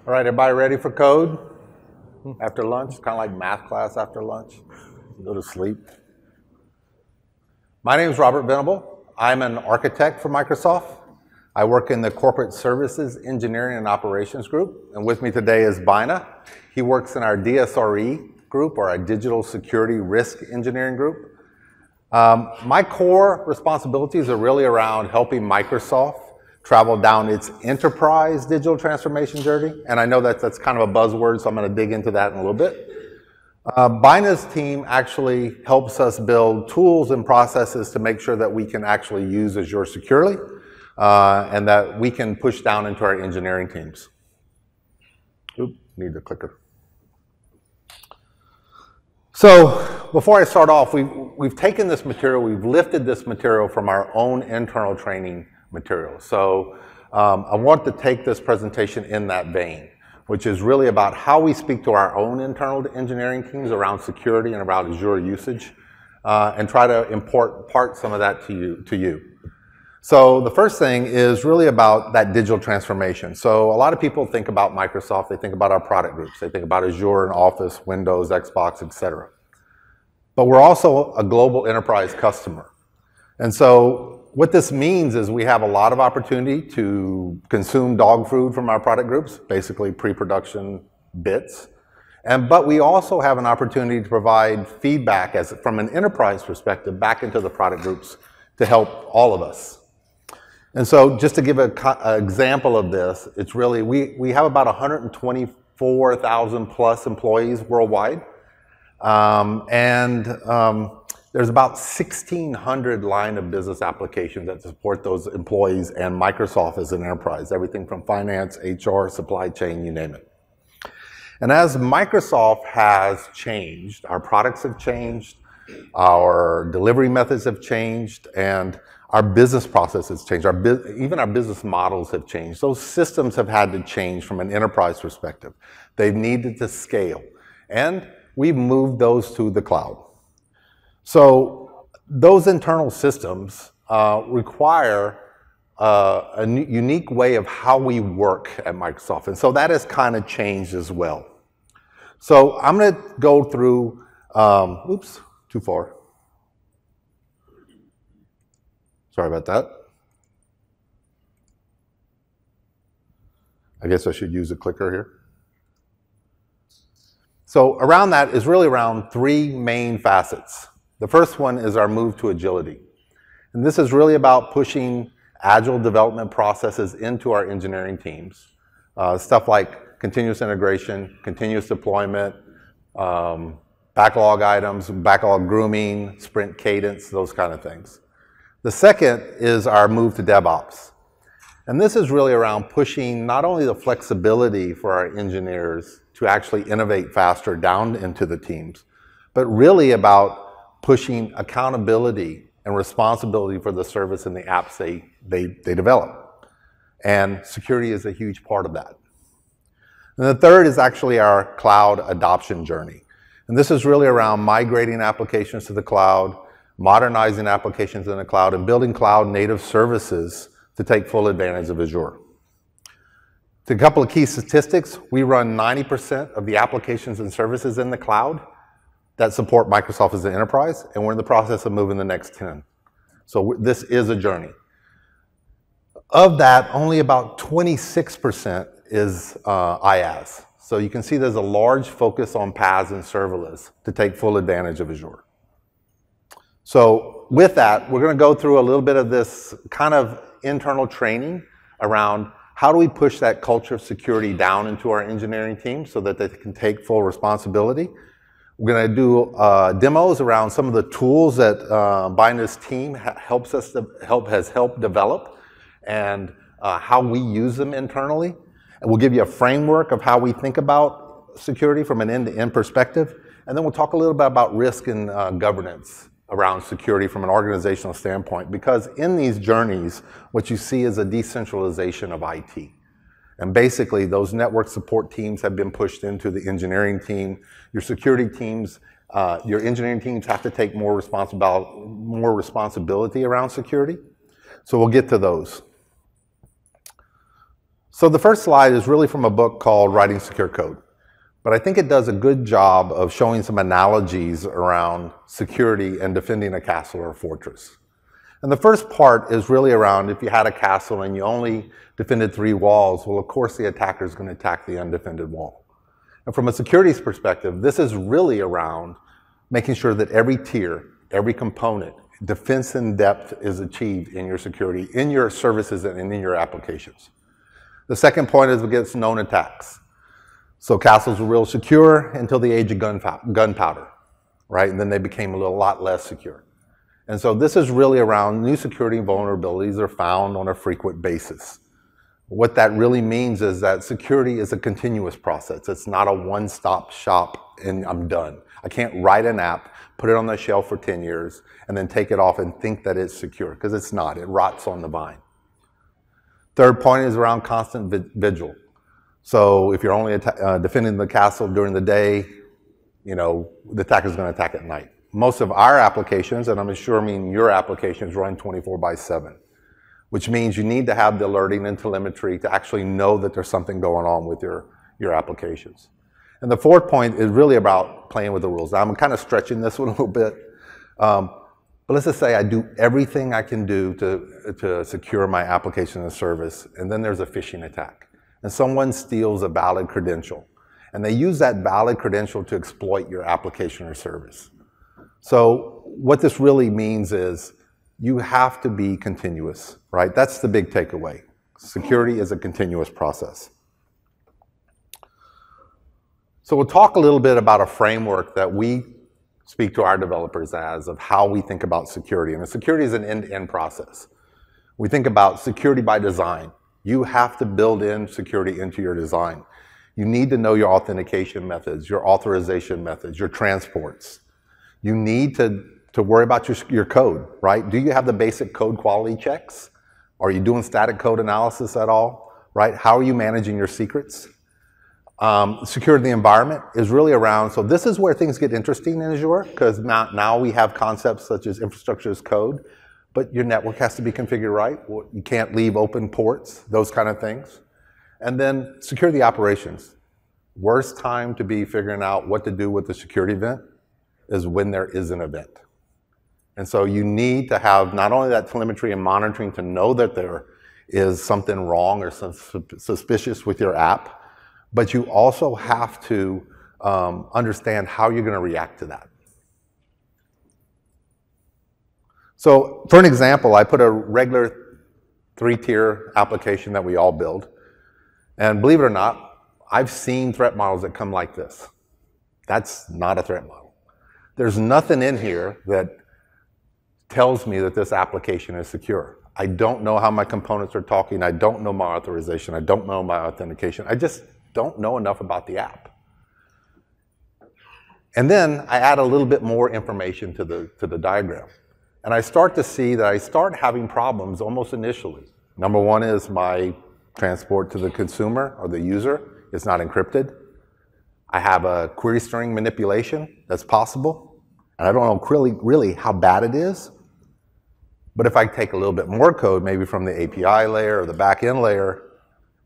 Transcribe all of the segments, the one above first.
All right, everybody ready for code after lunch? Kind of like math class after lunch. Go to sleep. My name is Robert Venable. I'm an architect for Microsoft. I work in the Corporate Services Engineering and Operations group, and with me today is Bina. He works in our DSRE group, or our Digital Security Risk Engineering group. My core responsibilities are really around helping Microsoft travel down its enterprise digital transformation journey, and I know that's kind of a buzzword, so I'm going to dig into that in a little bit. Bina's team actually helps us build tools and processes to make sure that we can actually use Azure securely, and that we can push down into our engineering teams. Oop, need the clicker. So before I start off, we've taken this material, we've lifted this material from our own internal training material. So I want to take this presentation in that vein, which is really about how we speak to our own internal engineering teams around security and around Azure usage, and try to impart some of that to you. So the first thing is really about that digital transformation. So a lot of people think about Microsoft, they think about our product groups, they think about Azure and Office, Windows, Xbox, etc. But we're also a global enterprise customer. And so what this means is we have a lot of opportunity to consume dog food from our product groups, basically pre-production bits. But we also have an opportunity to provide feedback from an enterprise perspective back into the product groups to help all of us. And so just to give an example of this, it's really, we have about 124,000 plus employees worldwide. There's about 1,600 line of business applications that support those employees and Microsoft as an enterprise, everything from finance, HR, supply chain, you name it. And as Microsoft has changed, our products have changed, our delivery methods have changed, and our business processes changed. Even our business models have changed. Those systems have had to change from an enterprise perspective. They've needed to scale, and we've moved those to the cloud. So those internal systems require a unique way of how we work at Microsoft. And so that has kind of changed as well. So I'm going to go through, oops, too far. Sorry about that. I guess I should use a clicker here. So around that is really around three main facets. The first one is our move to agility. And this is really about pushing agile development processes into our engineering teams. Stuff like continuous integration, continuous deployment, backlog items, backlog grooming, sprint cadence, those kind of things. The second is our move to DevOps. And this is really around pushing not only the flexibility for our engineers to actually innovate faster down into the teams, but really about pushing accountability and responsibility for the service and the apps they develop. And security is a huge part of that. And the third is actually our cloud adoption journey. And this is really around migrating applications to the cloud, modernizing applications in the cloud, and building cloud native services to take full advantage of Azure. To a couple of key statistics, we run 90% of the applications and services in the cloud that support Microsoft as an enterprise, and we're in the process of moving the next 10. So this is a journey. Of that, only about 26% is IaaS. So you can see there's a large focus on PaaS and serverless to take full advantage of Azure. So with that, we're going to go through a little bit of this kind of internal training around how do we push that culture of security down into our engineering team so that they can take full responsibility. We're going to do demos around some of the tools that Bina's team has helped develop, and how we use them internally. And we'll give you a framework of how we think about security from an end-to-end perspective. And then we'll talk a little bit about risk and governance around security from an organizational standpoint, because in these journeys, what you see is a decentralization of IT. And basically, those network support teams have been pushed into the engineering team. Your security teams, your engineering teams have to take more responsibility around security. So we'll get to those. So the first slide is really from a book called Writing Secure Code. But I think it does a good job of showing some analogies around security and defending a castle or a fortress. And the first part is really around if you had a castle and you only defended 3 walls, well, of course the attacker is going to attack the undefended wall. And from a security perspective, this is really around making sure that every tier, every component, defense in depth is achieved in your security, in your services, and in your applications. The second point is against known attacks. So castles were real secure until the age of gunpowder, right? And then they became a lot less secure. And so this is really around new security vulnerabilities are found on a frequent basis. What that really means is that security is a continuous process. It's not a one-stop shop and I'm done. I can't write an app, put it on the shelf for 10 years, and then take it off and think that it's secure, because it's not. It rots on the vine. Third point is around constant vigil. So if you're only defending the castle during the day, you know, the attacker is going to attack at night. Most of our applications, and I'm assuming your applications, run 24/7, which means you need to have the alerting and telemetry to actually know that there's something going on with your applications. And the fourth point is really about playing with the rules. Now, I'm kind of stretching this one a little bit, but let's just say I do everything I can do to secure my application and service, and then there's a phishing attack. And someone steals a valid credential, and they use that valid credential to exploit your application or service. So what this really means is you have to be continuous, right? That's the big takeaway. Security is a continuous process. So we'll talk a little bit about a framework that we speak to our developers as of how we think about security. And security is an end-to-end process. We think about security by design. You have to build in security into your design. You need to know your authentication methods, your authorization methods, your transports. You need to worry about your code, right? Do you have the basic code quality checks? Are you doing static code analysis at all, right? How are you managing your secrets? Security of the environment is really around, so this is where things get interesting in Azure, because now we have concepts such as infrastructure as code, but your network has to be configured right. You can't leave open ports, those kind of things. And then secure the operations. Worst time to be figuring out what to do with the security event is when there is an event. And so you need to have not only that telemetry and monitoring to know that there is something wrong or suspicious with your app, but you also have to understand how you're going to react to that. So for an example, I put a regular 3-tier application that we all build. And believe it or not, I've seen threat models that come like this. That's not a threat model. There's nothing in here that tells me that this application is secure. I don't know how my components are talking. I don't know my authorization. I don't know my authentication. I just don't know enough about the app. And then I add a little bit more information to the diagram. And I start to see that I start having problems almost initially. Number one is my transport to the consumer or the user is not encrypted. I have a query string manipulation that's possible. And I don't know really how bad it is. But if I take a little bit more code, maybe from the API layer or the back-end layer,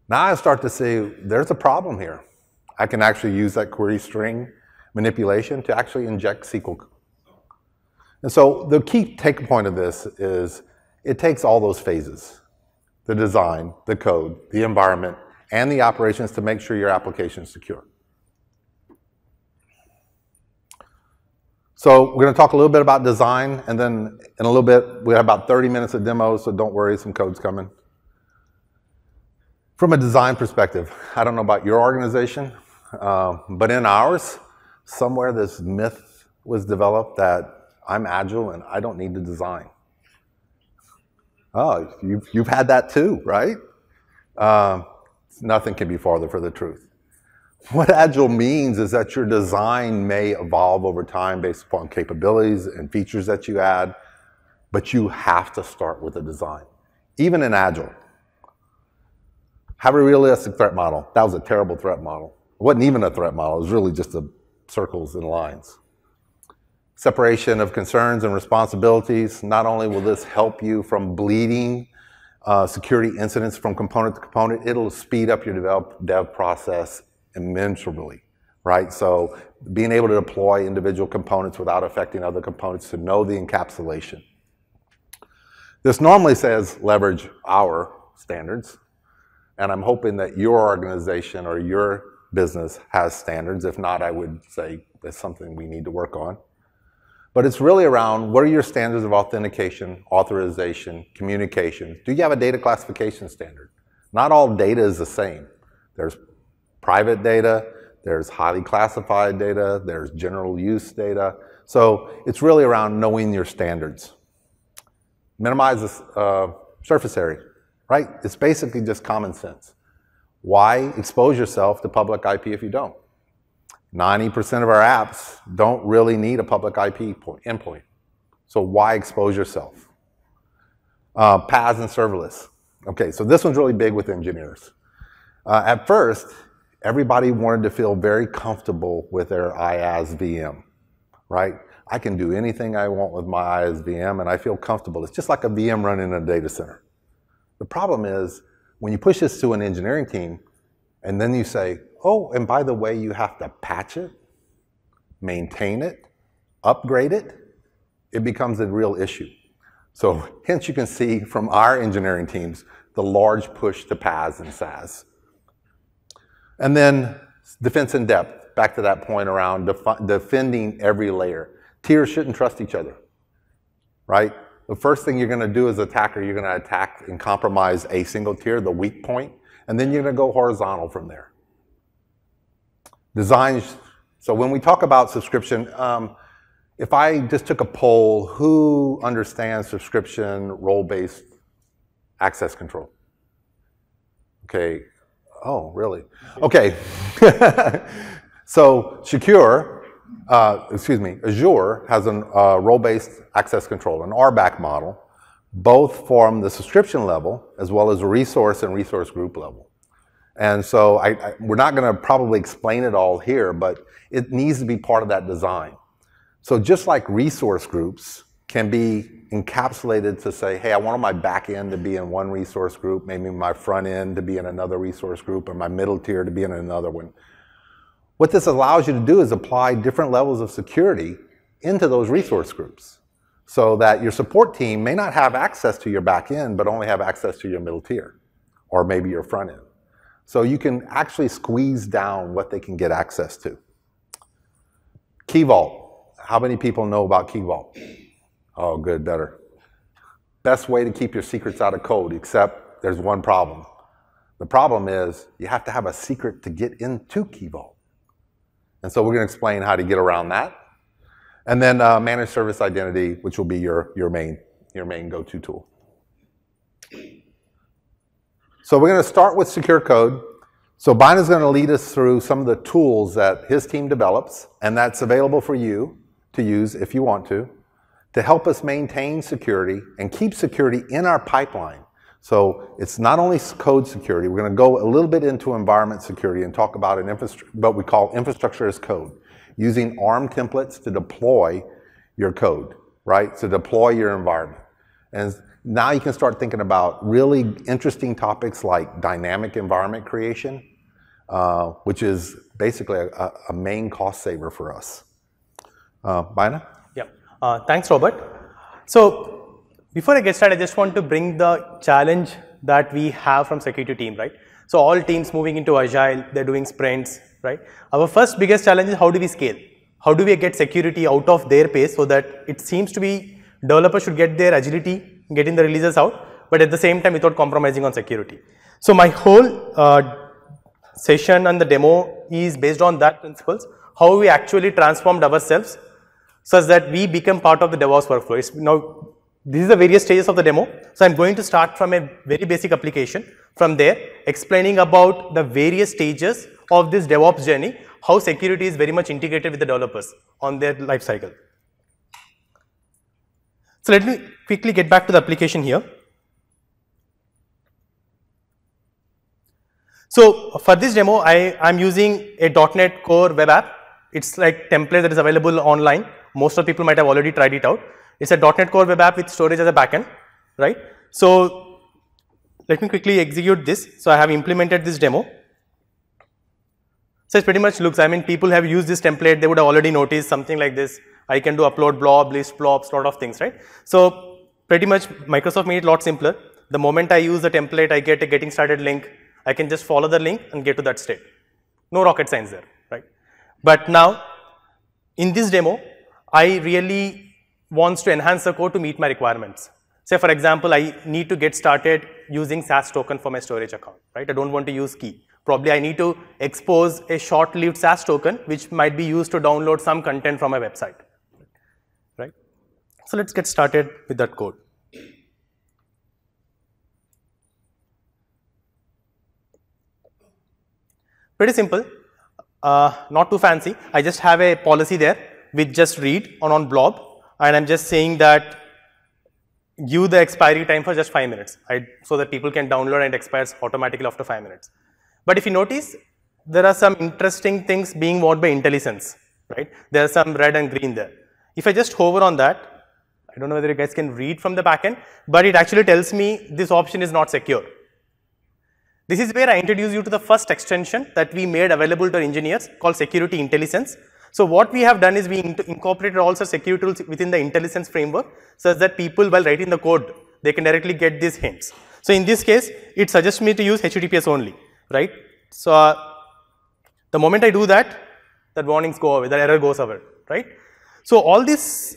now I start to see there's a problem here. I can actually use that query string manipulation to actually inject SQL. And so the key take point of this is it takes all those phases, the design, the code, the environment, and the operations to make sure your application is secure. So we're going to talk a little bit about design, and then in a little bit, we have about 30 minutes of demos, so don't worry, some code's coming. From a design perspective, I don't know about your organization, but in ours, somewhere this myth was developed that I'm agile and I don't need to design. Oh, you've had that too, right? Nothing can be farther from the truth. What agile means is that your design may evolve over time based upon capabilities and features that you add, but you have to start with a design. Even in agile. Have a realistic threat model. That was a terrible threat model. It wasn't even a threat model. It was really just circles and lines. Separation of concerns and responsibilities. Not only will this help you from bleeding security incidents from component to component, it'll speed up your dev process immeasurably, right? So being able to deploy individual components without affecting other components, to know the encapsulation. This normally says leverage our standards, and I'm hoping that your organization or your business has standards. If not, I would say that's something we need to work on. But it's really around, what are your standards of authentication, authorization, communication? Do you have a data classification standard? Not all data is the same. There's private data, there's highly classified data, there's general use data. So it's really around knowing your standards. Minimize the surface area, right? It's basically just common sense. Why expose yourself to public IP if you don't? 90% of our apps don't really need a public IP endpoint. So why expose yourself? PaaS and serverless. Okay, so this one's really big with engineers. At first, everybody wanted to feel very comfortable with their IaaS VM, right? I can do anything I want with my IaaS VM and I feel comfortable. It's just like a VM running in a data center. The problem is, when you push this to an engineering team and then you say, oh, and by the way, you have to patch it, maintain it, upgrade it, it becomes a real issue. So hence you can see from our engineering teams the large push to PaaS and SaaS. And then defense in depth, back to that point around defending every layer. Tiers shouldn't trust each other, right? The first thing you're going to do as an attacker, you're going to attack and compromise a single tier, the weak point, and then you're going to go horizontal from there. Designs. So when we talk about subscription, if I just took a poll, who understands subscription role-based access control? Okay. Oh, really? Okay. So Azure has a role-based access control, an RBAC model, both from the subscription level as well as a resource and resource group level. And so we're not going to probably explain it all here, but it needs to be part of that design. So just like resource groups can be encapsulated to say, hey, I want my back end to be in one resource group, maybe my front end to be in another resource group, or my middle tier to be in another one. What this allows you to do is apply different levels of security into those resource groups so that your support team may not have access to your back end, but only have access to your middle tier or maybe your front end. So you can actually squeeze down what they can get access to. Key Vault. How many people know about Key Vault? Oh, good, better. Best way to keep your secrets out of code, except there's one problem. The problem is you have to have a secret to get into Key Vault. And so we're going to explain how to get around that. And then managed service identity, which will be your main go-to tool. So we're going to start with secure code. So Bina is going to lead us through some of the tools that his team develops, and that's available for you to use if you want to help us maintain security and keep security in our pipeline. So it's not only code security, we're going to go a little bit into environment security and talk about what we call infrastructure as code, using ARM templates to deploy your code, right? To deploy your environment. And now you can start thinking about really interesting topics like dynamic environment creation, which is basically a main cost saver for us. Bina? Yeah. Thanks, Robert. So before I get started, I just want to bring the challenge that we have from security team, right? So all teams moving into Agile, they're doing sprints, right? Our first biggest challenge is how do we scale? How do we get security out of their pace so that it seems to be developers should get their agility, getting the releases out, but at the same time without compromising on security. So my whole session and the demo is based on that principles, how we actually transformed ourselves such that we become part of the DevOps workflow. Now, these are the various stages of the demo. So I'm going to start from a very basic application. From there, explaining about the various stages of this DevOps journey, how security is very much integrated with the developers on their life cycle. So let me quickly get back to the application here. So for this demo, I'm using a .NET Core web app. It's like template that is available online. Most of the people might have already tried it out. It's a .NET Core web app with storage as a backend, right? So let me quickly execute this. So I have implemented this demo. So it pretty much looks, I mean, people have used this template, they would have already noticed something like this. I can do upload blob, list blobs, lot of things, right? So pretty much Microsoft made it a lot simpler. The moment I use the template, I get a getting started link. I can just follow the link and get to that state. No rocket science there, right? But now, in this demo, I really want to enhance the code to meet my requirements. Say for example, I need to get started using SAS token for my storage account, right? I don't want to use key. Probably I need to expose a short-lived SAS token, which might be used to download some content from my website, right? So let's get started with that code. Pretty simple, not too fancy. I just have a policy there with just read on blob, and I'm just saying that give the expiry time for just 5 minutes, right? So that people can download and it expires automatically after 5 minutes. But if you notice, there are some interesting things being worked by IntelliSense, right? There are some red and green there. If I just hover on that, I don't know whether you guys can read from the backend, but it actually tells me this option is not secure. This is where I introduce you to the first extension that we made available to our engineers called Security IntelliSense. So what we have done is we incorporated also security tools within the IntelliSense framework such that people while writing the code, they can directly get these hints. So in this case, it suggests me to use HTTPS only, right? So the moment I do that, that warnings go away, that error goes away, right? So all this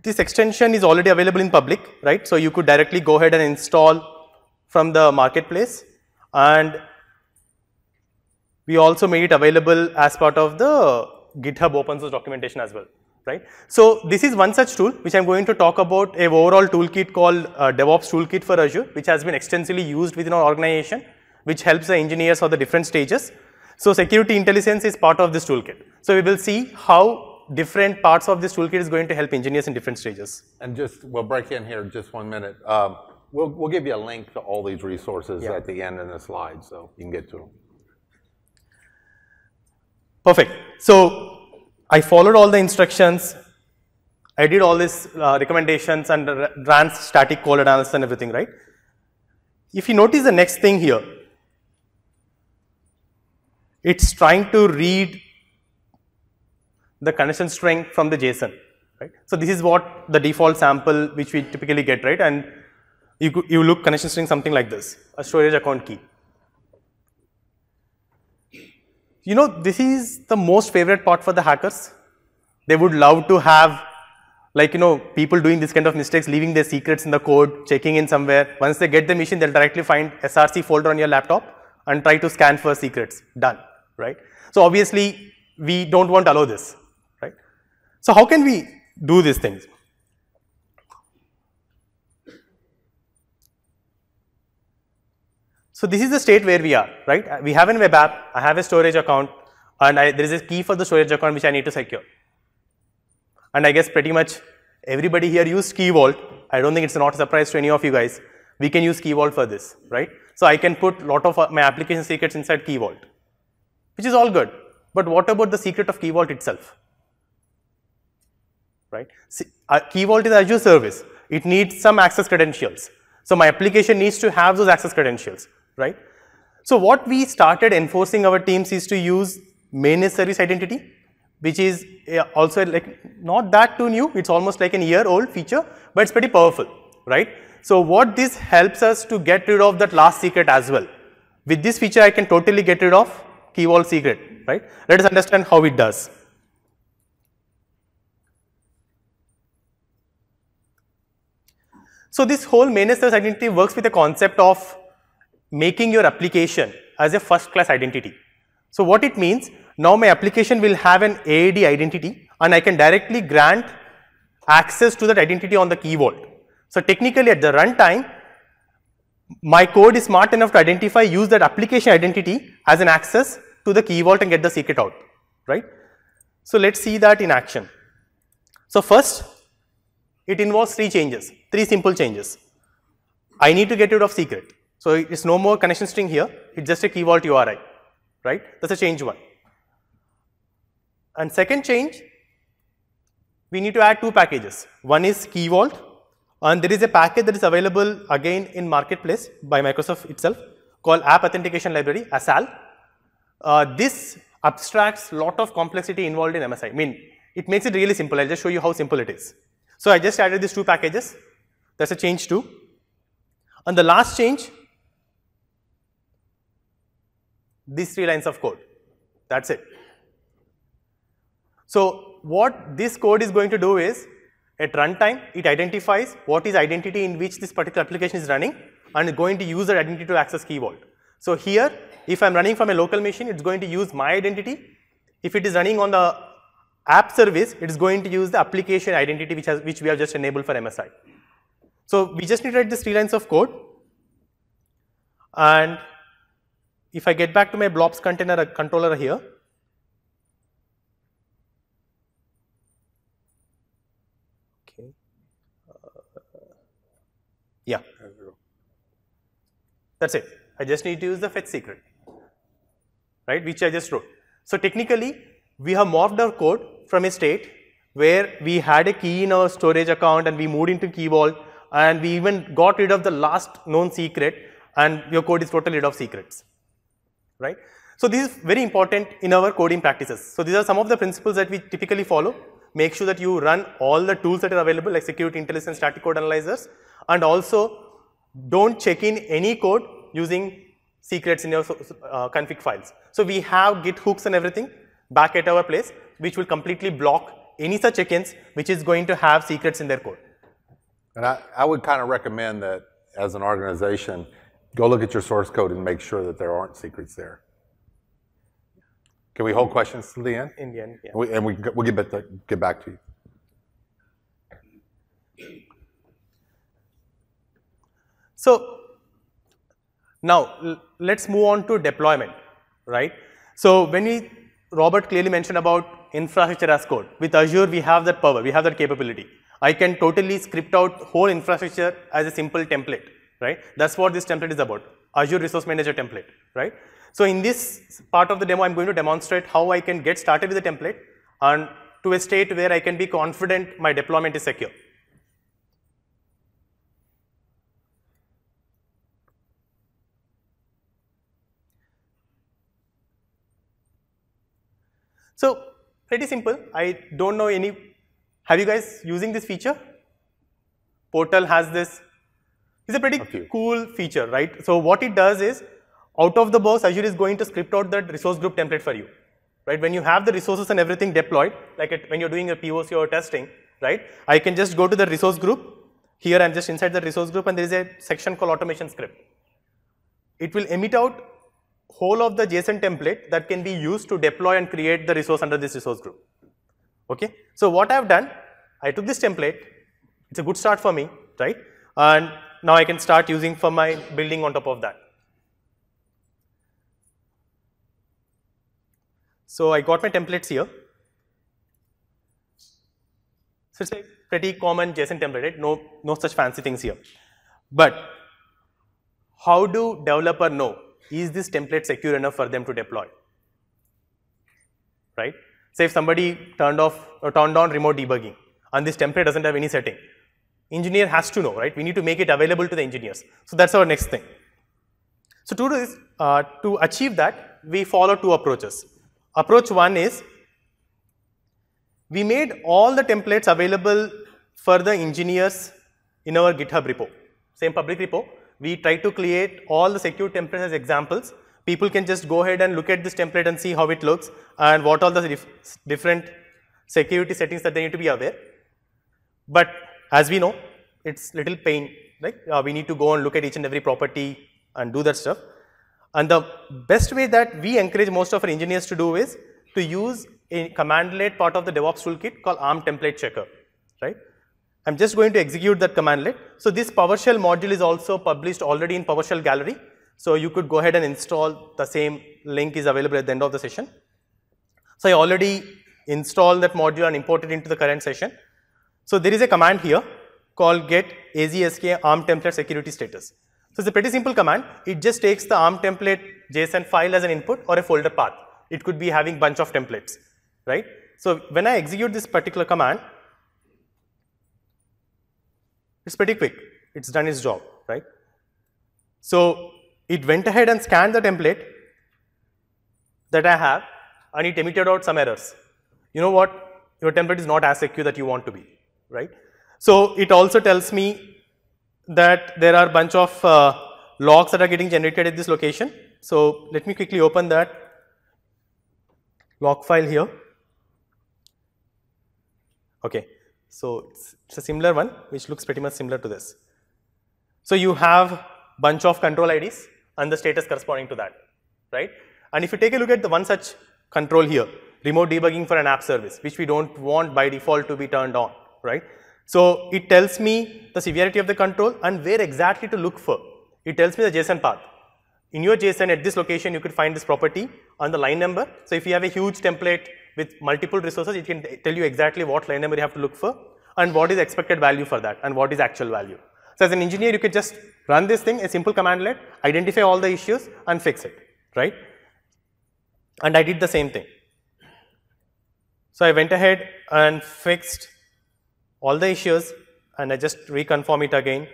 extension is already available in public, right? So you could directly go ahead and install from the marketplace, and we also made it available as part of the GitHub open source documentation as well, right? So this is one such tool which I'm going to talk about, a overall toolkit called DevOps Toolkit for Azure, which has been extensively used within our organization, which helps the engineers for the different stages. So Security IntelliSense is part of this toolkit. So we will see how different parts of this toolkit is going to help engineers in different stages. And just, we'll break in here just 1 minute. We'll give you a link to all these resources at the end in the slide so you can get to them. Perfect. So I followed all the instructions. I did all these recommendations and ran static code analysis and everything, right? If you notice the next thing here, it's trying to read the connection string from the JSON, right? So this is what the default sample which we typically get, right? And you look connection string something like this, a storage account key. You know, this is the most favorite part for the hackers. They would love to have, like, you know, people doing this kind of mistakes, leaving their secrets in the code, checking in somewhere. Once they get the machine, they'll directly find SRC folder on your laptop and try to scan for secrets. Done, right? So obviously, we don't want to allow this, right? So how can we do these things? So this is the state where we are, right? We have a web app, I have a storage account, and there is a key for the storage account which I need to secure. And I guess pretty much everybody here used Key Vault. I don't think it's not a surprise to any of you guys. We can use Key Vault for this, right? So I can put a lot of my application secrets inside Key Vault, which is all good. But what about the secret of Key Vault itself, right? See, Key Vault is an Azure service. It needs some access credentials. So my application needs to have those access credentials, right? So what we started enforcing our teams is to use managed service identity, which is also like not that too new. It's almost like an year-old feature, but it's pretty powerful, right? So what this helps us to get rid of that last secret as well. With this feature, I can totally get rid of Key Vault secret, right? Let us understand how it does. So this whole managed service identity works with the concept of making your application as a first-class identity. So what it means, now my application will have an AAD identity and I can directly grant access to that identity on the Key Vault. So technically at the runtime, my code is smart enough to use that application identity as an access to the Key Vault and get the secret out, right? So let's see that in action. So first, it involves three simple changes. I need to get rid of secret. So it's no more connection string here, it's just a Key Vault URI, right? That's a change one. And second change, we need to add two packages. One is Key Vault And there is a package that is available again in marketplace by Microsoft itself called App Authentication Library, ASAL. This abstracts a lot of complexity involved in MSI. I mean, it makes it really simple. I'll just show you how simple it is. So I just added these two packages. That's a change 2. And the last change, these 3 lines of code. That's it. So what this code is going to do is, at runtime, it identifies what is identity in which this particular application is running and going to use that identity to access Key Vault. So here, if I'm running from a local machine, it's going to use my identity. If it is running on the app service, it is going to use the application identity which we have just enabled for MSI. So we just need to write these 3 lines of code. And if I get back to my blobs container controller here, okay, yeah, that's it. I just need to use the fetch secret, right, which I just wrote. So technically, we have morphed our code from a state where we had a key in our storage account and we moved into Key Vault, and we even got rid of the last known secret, and your code is totally rid of secrets, right? So this is very important in our coding practices. So these are some of the principles that we typically follow. Make sure that you run all the tools that are available, like security intelligence, static code analyzers, and also don't check in any code using secrets in your config files. So we have Git hooks and everything back at our place, which will completely block any such check-ins which is going to have secrets in their code. And I would kind of recommend that as an organization, go look at your source code and make sure that there aren't secrets there. Can we hold questions to the end? In the end, yeah. We'll get back to you. So now let's move on to deployment, right? So when Robert clearly mentioned about infrastructure as code. With Azure, we have that power, we have that capability. I can totally script out whole infrastructure as a simple template, right? That's what this template is about, Azure Resource Manager template, right? So in this part of the demo, I'm going to demonstrate how I can get started with the template and to a state where I can be confident my deployment is secure. So pretty simple. I don't know any, have you guys using this feature? Portal has this, it's a pretty cool feature, right? So what it does is, out of the box, Azure is going to script out that resource group template for you, right? When you have the resources and everything deployed, like when you're doing a POC or testing, right? I can just go to the resource group. Here I'm just inside the resource group and there is a section called automation script. It will emit out whole of the JSON template that can be used to deploy and create the resource under this resource group. Okay, so what I've done, I took this template, it's a good start for me, right? And now I can start using for my building on top of that. So I got my templates here. So it's a pretty common JSON template, right? No such fancy things here. But how do developer know, is this template secure enough for them to deploy, right? Say if somebody turned on remote debugging and this template doesn't have any setting, engineer has to know, right? We need to make it available to the engineers. So that's our next thing. So to do this, to achieve that, we follow 2 approaches. Approach 1 is, we made all the templates available for the engineers in our GitHub repo, same public repo. We try to create all the secure templates as examples. People can just go ahead and look at this template and see how it looks and what are the different security settings that they need to be aware. But as we know, it's little pain, right? We need to go and look at each and every property and do that stuff. And the best way that we encourage most of our engineers to do is to use a commandlet part of the DevOps toolkit called ARM template checker, right? I'm just going to execute that commandlet. So this PowerShell module is also published already in PowerShell Gallery. So you could go ahead and install, the same link is available at the end of the session. So I already installed that module and imported it into the current session. So there is a command here called get azsk ARM template security status. So it's a pretty simple command. It just takes the ARM template JSON file as an input or a folder path. It could be having bunch of templates, right? So when I execute this particular command, It's pretty quick. It's done its job, right? So it went ahead and scanned the template that I have, and it emitted out some errors. You know what? Your template is not as secure that you want to be, right? So it also tells me that there are a bunch of logs that are getting generated at this location. So let me quickly open that log file here. Okay, so it's a similar one which looks pretty much similar to this. So you have bunch of control IDs and the status corresponding to that, right? And if you take a look at the one such control here, remote debugging for an app service, which we don't want by default to be turned on, right? So it tells me the severity of the control and where exactly to look for. It tells me the JSON path. In your JSON at this location, you could find this property on the line number. So if you have a huge template with multiple resources, it can tell you exactly what line number you have to look for and what is expected value for that and what is actual value. So as an engineer, you could just run this thing, a simple commandlet, identify all the issues and fix it, right? And I did the same thing. So I went ahead and fixed all the issues and I just reconfirm it again.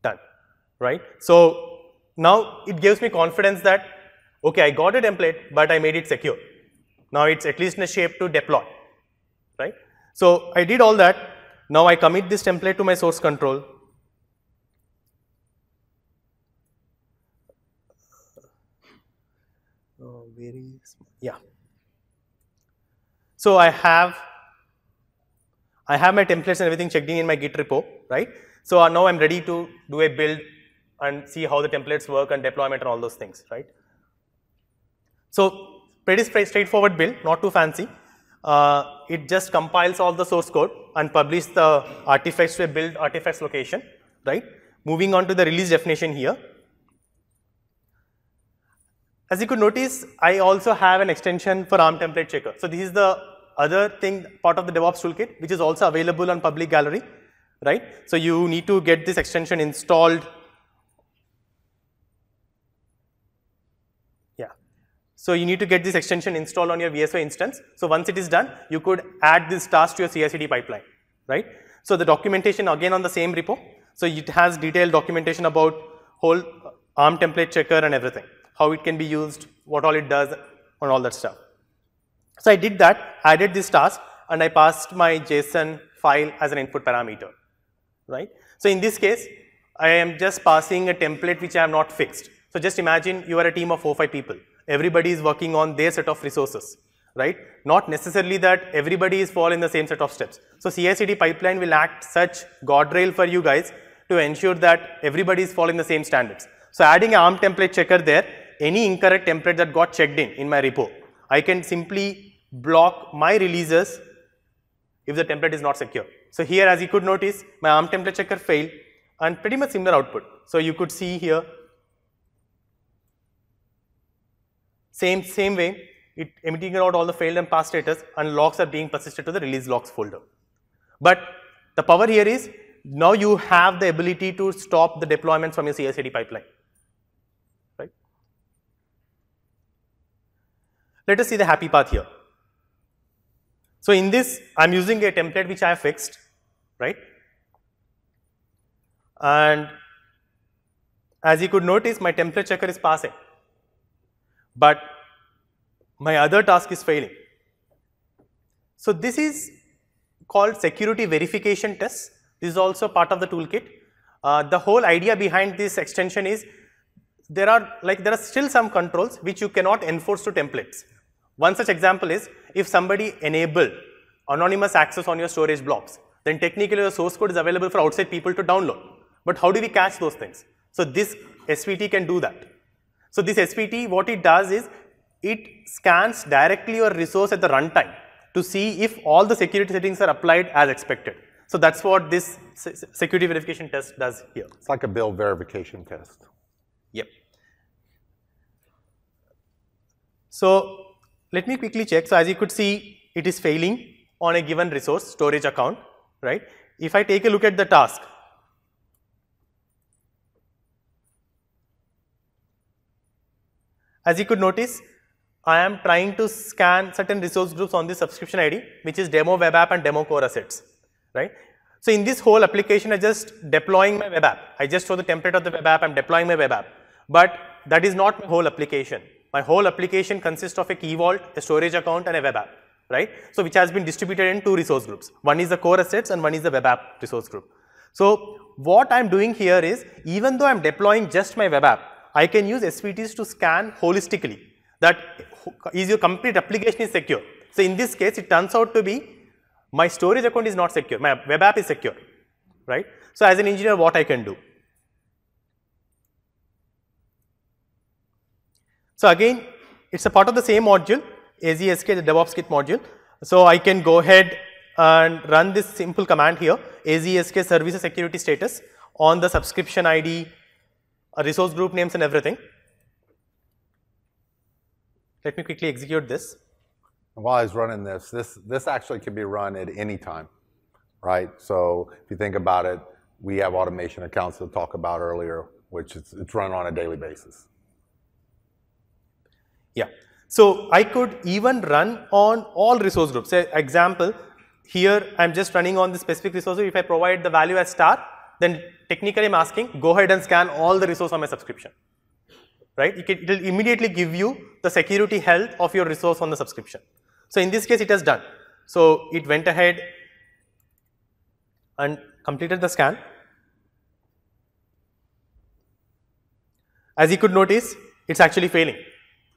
Done, right? So now it gives me confidence that, okay, I got a template, but I made it secure. Now it's at least in a shape to deploy, right? So I did all that. Now I commit this template to my source control. Yeah. So I have my templates and everything checked in my Git repo, right? So now I'm ready to do a build and see how the templates work and deployment and all those things, right? So pretty straightforward build, not too fancy. It just compiles all the source code and publishes the artifacts to a build artifacts location, right? Moving on to the release definition here. As you could notice, I also have an extension for ARM template checker. So this is the other thing, part of the DevOps toolkit, which is also available on public gallery, right? So you need to get this extension installed. Yeah. So you need to get this extension installed on your VSO instance. So once it is done, you could add this task to your CI/CD pipeline, right? So the documentation again on the same repo. So it has detailed documentation about whole ARM template checker and everything, how it can be used, what all it does, and all that stuff. So I did that, added this task, and I passed my JSON file as an input parameter, right? So in this case, I am just passing a template which I have not fixed. So just imagine you are a team of 4 or 5 people. Everybody is working on their set of resources, right? Not necessarily that everybody is fall in the same set of steps. So CI/CD pipeline will act such guardrail for you guys to ensure that everybody is following the same standards. So adding an ARM template checker there, any incorrect template that got checked in my repo, I can simply block my releases if the template is not secure. So here, as you could notice, my ARM template checker failed and pretty much similar output. So you could see here, same way, it emitting out all the failed and passed status and logs are being persisted to the release logs folder. But the power here is, now you have the ability to stop the deployments from your CI/CD pipeline. Right? Let us see the happy path here. So in this, I'm using a template which I have fixed, right? And as you could notice, my template checker is passing, but my other task is failing. So this is called security verification tests. This is also part of the toolkit. The whole idea behind this extension is there are still some controls which you cannot enforce to templates. One such example is, if somebody enabled anonymous access on your storage blocks, then technically the source code is available for outside people to download. But how do we catch those things? So this SVT can do that. So this SVT, what it does is, it scans directly your resource at the runtime to see if all the security settings are applied as expected. So that's what this security verification test does here. It's like a build verification test. Yep. So let me quickly check. So as you could see, it is failing on a given resource storage account, right? If I take a look at the task, as you could notice, I am trying to scan certain resource groups on the subscription ID, which is demo web app and demo core assets, right? So in this whole application, I just deploying my web app. I just show the template of the web app, I'm deploying my web app. But that is not my whole application. My whole application consists of a key vault, a storage account, and a web app, right? So which has been distributed in 2 resource groups. One is the core assets and one is the web app resource group. So what I'm doing here is, even though I'm deploying just my web app, I can use SVTs to scan holistically. That is your complete application is secure. So in this case, it turns out to be my storage account is not secure, my web app is secure, right? So as an engineer, what I can do? So again, it's a part of the same module, AZSK, the DevOps Kit module. So I can go ahead and run this simple command here, AZSK services security status on the subscription ID, resource group names and everything. Let me quickly execute this. While I was running this actually can be run at any time, right? So if you think about it, we have automation accounts to talk about earlier, which it's run on a daily basis. Yeah. So I could even run on all resource groups. Say example, here I'm just running on the specific resource. If I provide the value as star, then technically I'm asking, go ahead and scan all the resource on my subscription, right? It will immediately give you the security health of your resource on the subscription. So in this case, it has done. So it went ahead and completed the scan. As you could notice, it's actually failing.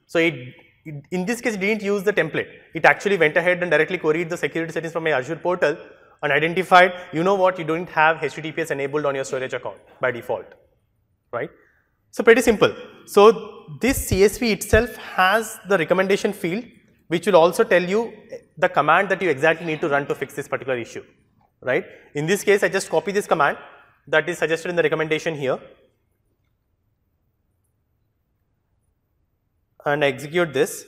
So in this case, it didn't use the template. It actually went ahead and directly queried the security settings from my Azure portal and identified, you know what, you don't have HTTPS enabled on your storage account by default, right? So pretty simple. So this CSV itself has the recommendation field, which will also tell you the command that you exactly need to run to fix this particular issue, right? In this case, I just copy this command that is suggested in the recommendation here and execute this.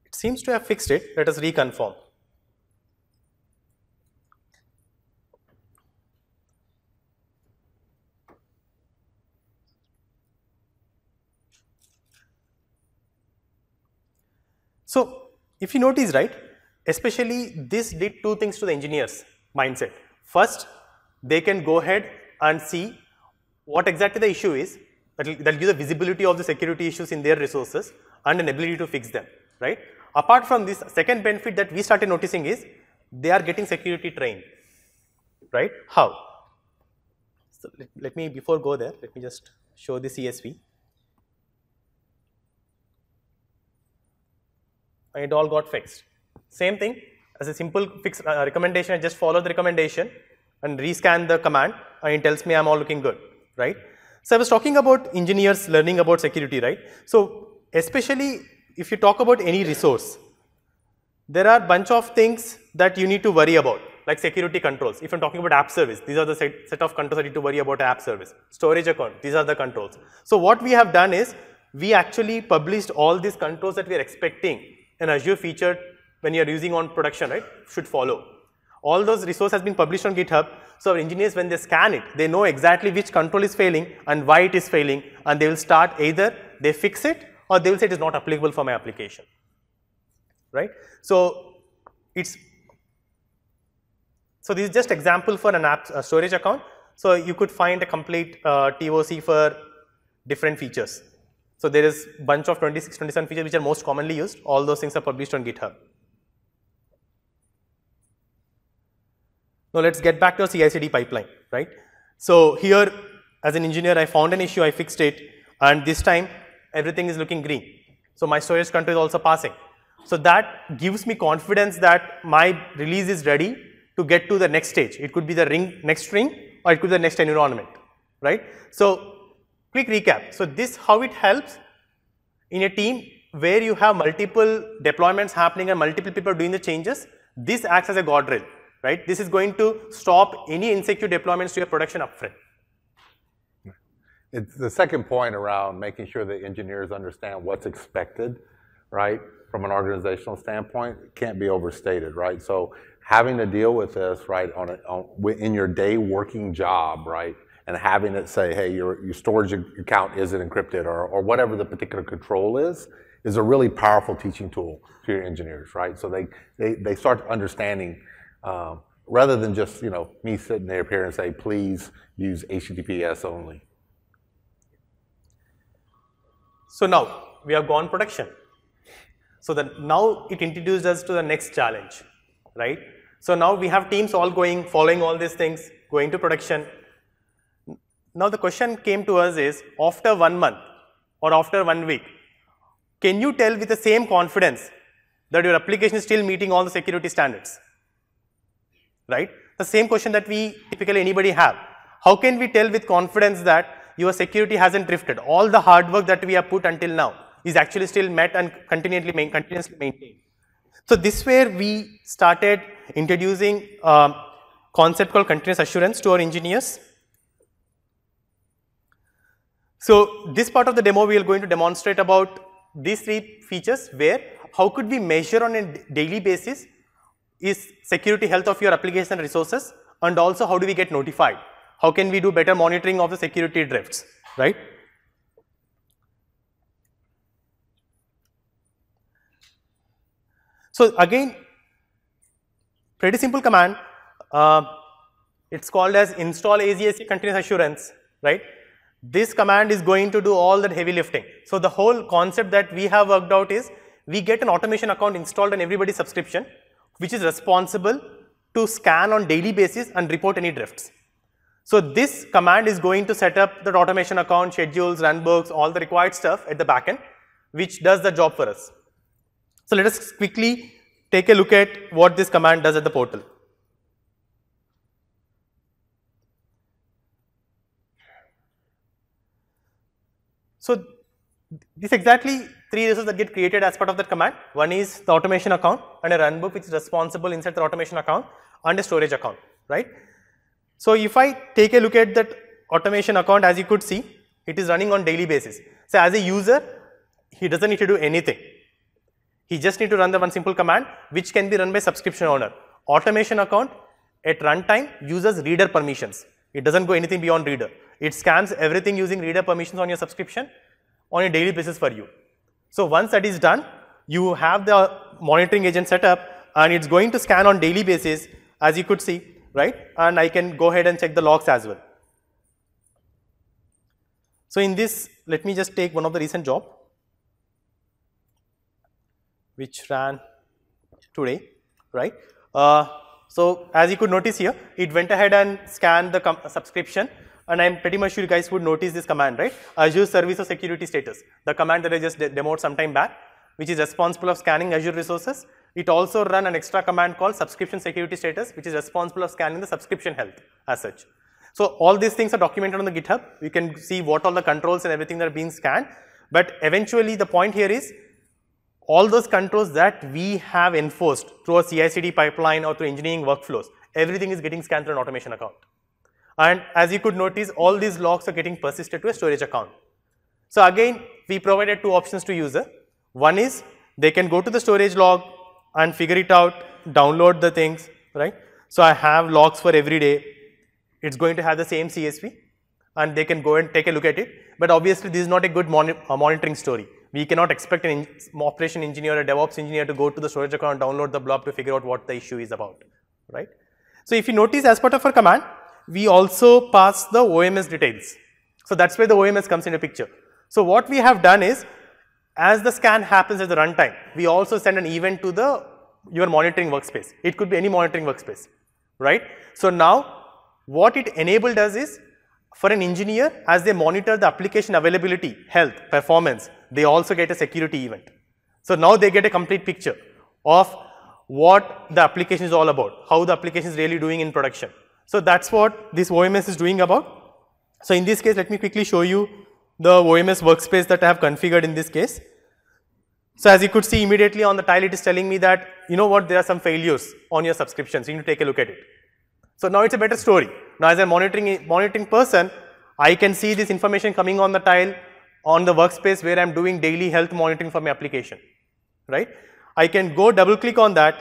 It seems to have fixed it. Let us reconfirm. So if you notice, right, especially this did 2 things to the engineers' mindset. First, they can go ahead and see what exactly the issue is. That will give the visibility of the security issues in their resources and an ability to fix them, right? Apart from this, second benefit that we started noticing is they are getting security trained, right? How? So let me, before go there, let me just show the CSV. And it all got fixed. Same thing, as a simple fix recommendation, I just follow the recommendation and rescan the command and it tells me I'm all looking good, right? So I was talking about engineers learning about security, right? So especially if you talk about any resource, there are a bunch of things that you need to worry about, like security controls. If I'm talking about app service, these are the set of controls I need to worry about app service. Storage account, these are the controls. So what we have done is, we actually published all these controls that we are expecting an Azure feature when you are using on production, right, should follow. All those resources has been published on GitHub. So our engineers, when they scan it, they know exactly which control is failing and why it is failing, and they will start either they fix it or they will say it is not applicable for my application, right? So this is just example for an app storage account. So you could find a complete TOC for different features. So there is bunch of 26, 27 features which are most commonly used. All those things are published on GitHub. Now let's get back to our CI/CD pipeline, right? So here, as an engineer, I found an issue, I fixed it, and this time everything is looking green. So my storage control is also passing. So that gives me confidence that my release is ready to get to the next stage. It could be the next ring, or it could be the next environment, right? So quick recap. So this how it helps in a team where you have multiple deployments happening and multiple people doing the changes. This acts as a guardrail, right? This is going to stop any insecure deployments to your production upfront. It's the second point around making sure that engineers understand what's expected, right? From an organizational standpoint, it can't be overstated, right? So having to deal with this, right, in your day working job, right, and having it say, hey, your storage account isn't encrypted, or whatever the particular control is a really powerful teaching tool to your engineers, right? So they start understanding, rather than just, me sitting there here and say, please use HTTPS only. So now we have gone production. So now it introduced us to the next challenge, right? So now we have teams all following all these things, going to production. Now the question came to us is, after 1 month or after 1 week, can you tell with the same confidence that your application is still meeting all the security standards? Right? The same question that we typically anybody have. How can we tell with confidence that your security hasn't drifted? All the hard work that we have put until now is actually still met and continuously maintained. So this where we started introducing a concept called continuous assurance to our engineers. So this part of the demo we are going to demonstrate about these 3 features, where how could we measure on a daily basis is security health of your application and resources, and also how do we get notified? How can we do better monitoring of the security drifts, right? So again, pretty simple command. It's called as install AZSC continuous assurance, right? This command is going to do all that heavy lifting. So the whole concept that we have worked out is we get an automation account installed on everybody's subscription, which is responsible to scan on daily basis and report any drifts. So this command is going to set up the automation account, schedules, runbooks, all the required stuff at the backend, which does the job for us. So let us quickly take a look at what this command does at the portal. So these exactly 3 resources that get created as part of that command. One is the automation account and a runbook which is responsible inside the automation account, and a storage account, right? So if I take a look at that automation account, as you could see, it is running on daily basis. So as a user, he doesn't need to do anything. He just need to run the one simple command which can be run by subscription owner. Automation account at runtime uses reader permissions. It doesn't go anything beyond reader. It scans everything using reader permissions on your subscription on a daily basis for you. So once that is done, you have the monitoring agent set up and it's going to scan on daily basis, as you could see, right? And I can go ahead and check the logs as well. So in this, let me just take one of the recent job which ran today, right? So as you could notice here, it went ahead and scanned the subscription, and I'm pretty much sure you guys would notice this command, right? Azure Service of Security Status, the command that I just demoed some time back, which is responsible of scanning Azure resources. It also run an extra command called Subscription Security Status, which is responsible of scanning the subscription health as such. So all these things are documented on the GitHub. You can see what all the controls and everything that are being scanned. But eventually the point here is, all those controls that we have enforced through a CI/CD pipeline or through engineering workflows, everything is getting scanned through an automation account. And as you could notice, all these logs are getting persisted to a storage account. So again, we provided 2 options to user. One is they can go to the storage log and figure it out, download the things, right? So I have logs for every day. It's going to have the same CSV, and they can go and take a look at it. But obviously, this is not a good monitoring story. We cannot expect an operation engineer or a DevOps engineer to go to the storage account, download the blob to figure out what the issue is about, right? So if you notice, as part of our command, we also pass the OMS details. So that's where the OMS comes into picture. So what we have done is, as the scan happens at the runtime, we also send an event to your monitoring workspace. It could be any monitoring workspace, right? So now, what it enabled us is, for an engineer, as they monitor the application availability, health, performance, they also get a security event. So now they get a complete picture of what the application is all about, how the application is really doing in production. So that's what this OMS is doing about. So in this case, let me quickly show you the OMS workspace that I have configured in this case. So as you could see immediately on the tile, it is telling me that, you know what, there are some failures on your subscription, so you need to take a look at it. So now it's a better story. Now as a monitoring person, I can see this information coming on the tile on the workspace where I'm doing daily health monitoring for my application, right? I can go double click on that,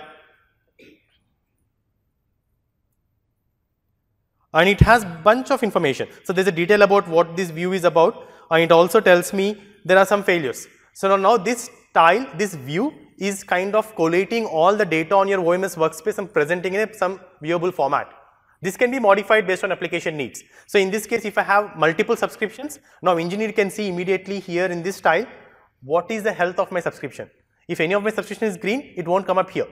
and it has bunch of information. So there's a detail about what this view is about, and it also tells me there are some failures. So now this tile, this view is kind of collating all the data on your OMS workspace and presenting in some viewable format. This can be modified based on application needs. So in this case, if I have multiple subscriptions, now engineer can see immediately here in this tile, what is the health of my subscription. If any of my subscription is green, it won't come up here,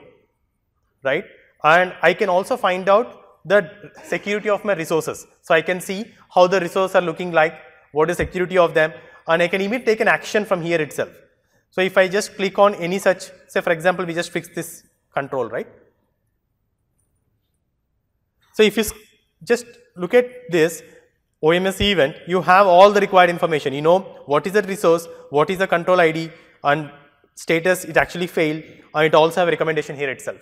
right? And I can also find out the security of my resources. So I can see how the resources are looking like, what is security of them, and I can even take an action from here itself. So if I just click on any such, say for example, we just fix this control, right? So if you just look at this OMS event, you have all the required information. You know what is the resource, what is the control ID, and status, it actually failed, and it also have a recommendation here itself,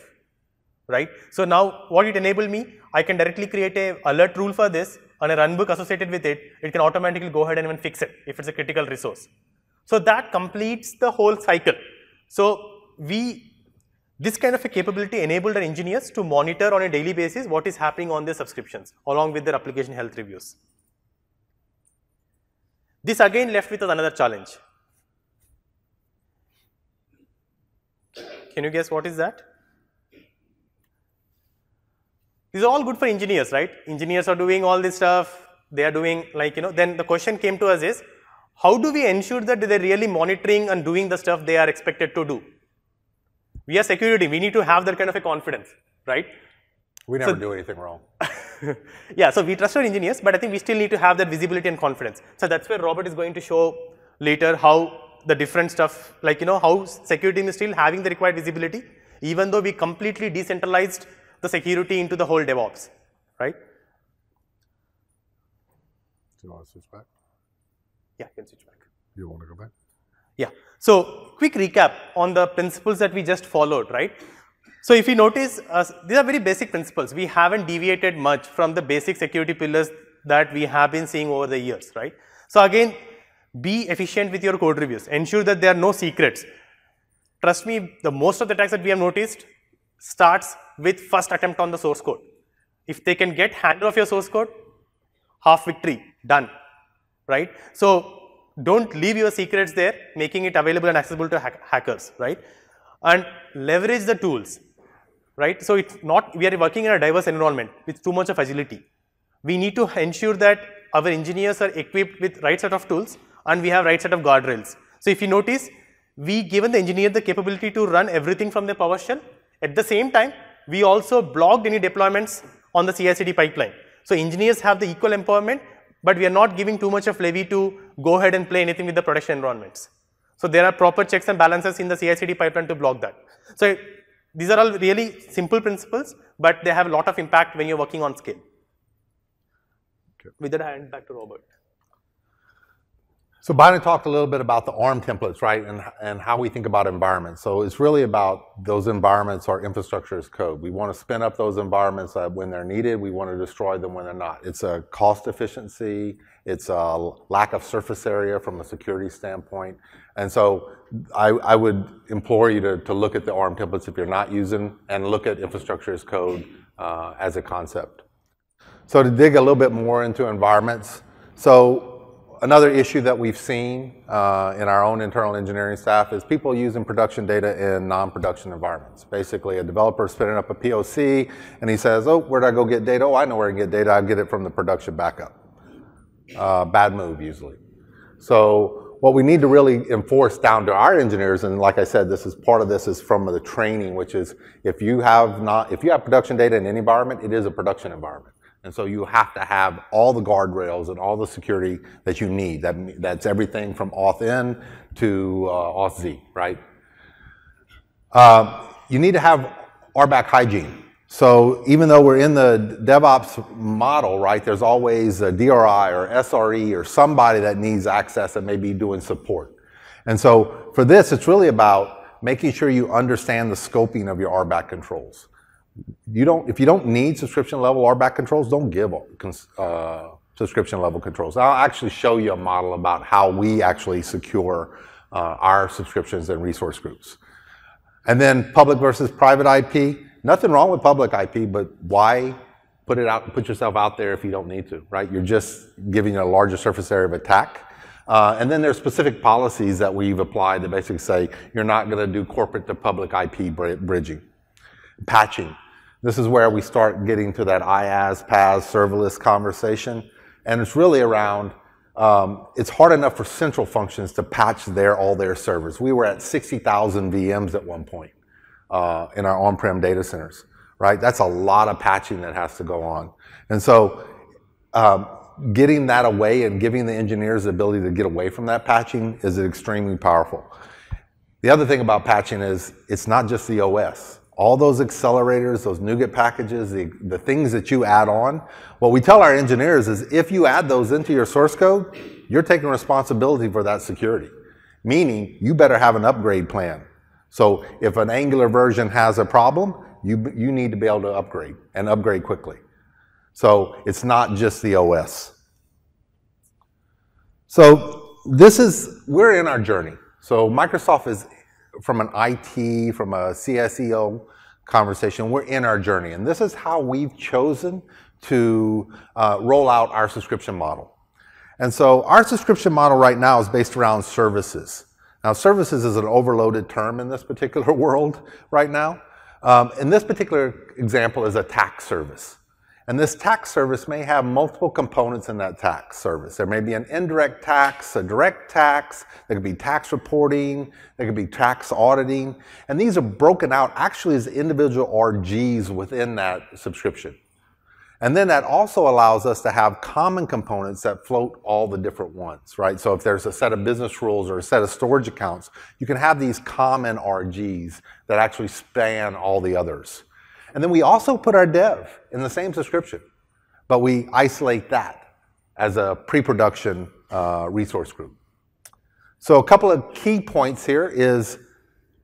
right? So now what it enabled me, I can directly create a alert rule for this and a runbook associated with it. It can automatically go ahead and even fix it if it's a critical resource. So that completes the whole cycle. So this kind of a capability enabled our engineers to monitor on a daily basis what is happening on their subscriptions along with their application health reviews. This again left with us another challenge. Can you guess what is that? These are all good for engineers, right? Engineers are doing all this stuff. They are doing then the question came to us is, how do we ensure that they're really monitoring and doing the stuff they are expected to do? We are security, we need to have that kind of a confidence, right? We never do anything wrong. Yeah, so we trust our engineers, but I think we still need to have that visibility and confidence. So that's where Robert is going to show later how the different stuff, how security is still having the required visibility, even though we completely decentralized the security into the whole DevOps, right? Do you want to switch back? Yeah, you can switch back. You want to go back? Yeah. So quick recap on the principles that we just followed, right? So if you notice, these are very basic principles. We haven't deviated much from the basic security pillars that we have been seeing over the years, right? So again, be efficient with your code reviews. Ensure that there are no secrets. Trust me, the most of the attacks that we have noticed starts with first attempt on the source code. If they can get handle of your source code, half victory, done, right? So don't leave your secrets there, making it available and accessible to hackers, right? And leverage the tools, right? So it's not, we are working in a diverse environment with too much of agility. We need to ensure that our engineers are equipped with right set of tools and we have right set of guardrails. So if you notice, we given the engineer the capability to run everything from the PowerShell. At the same time, we also blocked any deployments on the CI/CD pipeline. So engineers have the equal empowerment, but we are not giving too much of levy to go ahead and play anything with the production environments. So there are proper checks and balances in the CI/CD pipeline to block that. So these are all really simple principles, but they have a lot of impact when you're working on scale. Okay. With that, I hand back to Robert. So Byron talked a little bit about the ARM templates, right, and how we think about environments. So it's really about those environments are infrastructure as code. We want to spin up those environments when they're needed. We want to destroy them when they're not. It's a cost efficiency. It's a lack of surface area from a security standpoint. And so I would implore you to look at the ARM templates if you're not using, and look at infrastructure as code as a concept. So to dig a little bit more into environments, so another issue that we've seen in our own internal engineering staff is people using production data in non-production environments. Basically, a developer spinning up a POC, and he says, oh, where did I go get data? Oh, I know where to get data. I get it from the production backup. Bad move, usually. So what we need to really enforce down to our engineers, and like I said, this is part of this is from the training, which is if you have production data in any environment, it is a production environment. And so you have to have all the guardrails and all the security that you need. That's everything from auth in to auth Z, right? You need to have RBAC hygiene. So even though we're in the DevOps model, right, there's always a DRI or SRE or somebody that needs access that may be doing support. And so for this, it's really about making sure you understand the scoping of your RBAC controls. If you don't need subscription level RBAC controls, don't give subscription level controls. I'll actually show you a model about how we actually secure our subscriptions and resource groups. And then public versus private IP. Nothing wrong with public IP, but why put yourself out there if you don't need to, right? You're just giving a larger surface area of attack. And then there's specific policies that we've applied that basically say you're not going to do corporate to public IP bridging. Patching. This is where we start getting to that IaaS, PaaS, serverless conversation. And it's really around, it's hard enough for central functions to patch all their servers. We were at 60,000 VMs at one point in our on-prem data centers, right? That's a lot of patching that has to go on. And so getting that away and giving the engineers the ability to get away from that patching is extremely powerful. The other thing about patching is it's not just the OS. All those accelerators, those NuGet packages, the things that you add on, what we tell our engineers is if you add those into your source code, you're taking responsibility for that security. Meaning, you better have an upgrade plan. So if an Angular version has a problem, you need to be able to upgrade, and upgrade quickly. So it's not just the OS. So we're in our journey. So Microsoft is, from an IT, from a CSEO conversation, we're in our journey. And this is how we've chosen to roll out our subscription model. And so our subscription model right now is based around services. Now, services is an overloaded term in this particular world right now. In this particular example is a tax service. And this tax service may have multiple components in that tax service. There may be an indirect tax, a direct tax, there could be tax reporting, there could be tax auditing, and these are broken out actually as individual RGs within that subscription. And then that also allows us to have common components that float all the different ones, right? So if there's a set of business rules or a set of storage accounts, you can have these common RGs that actually span all the others. And then we also put our dev in the same subscription, but we isolate that as a pre-production resource group. So a couple of key points here is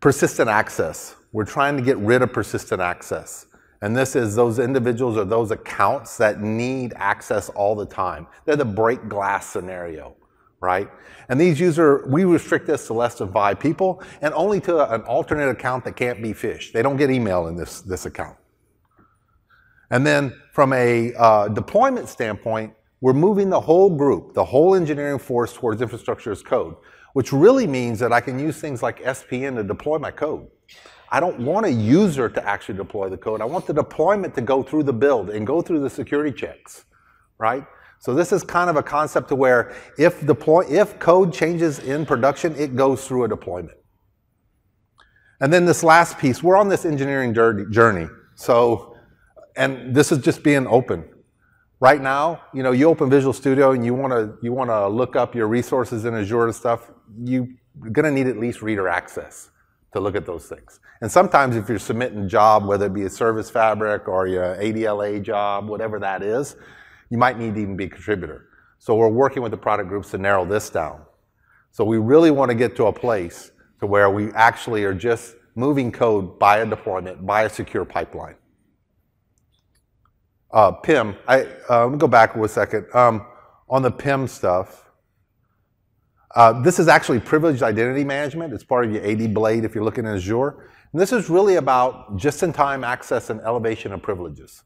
persistent access. We're trying to get rid of persistent access. And this is those individuals or those accounts that need access all the time. They're the break glass scenario, right? And we restrict this to less than 5 people and only to an alternate account that can't be phished. They don't get email in this account. And then from a deployment standpoint, we're moving the whole group, the whole engineering force towards infrastructure as code, which really means that I can use things like SPN to deploy my code. I don't want a user to actually deploy the code. I want the deployment to go through the build and go through the security checks, right? So this is kind of a concept to where if code changes in production, it goes through a deployment. And then this last piece, we're on this engineering journey. So, and this is just being open. Right now, you open Visual Studio and you want to look up your resources in Azure and stuff, you're going to need at least reader access to look at those things. And sometimes if you're submitting a job, whether it be a service fabric or your ADLA job, whatever that is, you might need to even be a contributor. So we're working with the product groups to narrow this down. So we really want to get to a place to where we actually are just moving code by a deployment, by a secure pipeline. PIM, let me go back for a second. On the PIM stuff, this is actually privileged identity management. It's part of your AD Blade if you're looking at Azure. And this is really about just-in-time access and elevation of privileges.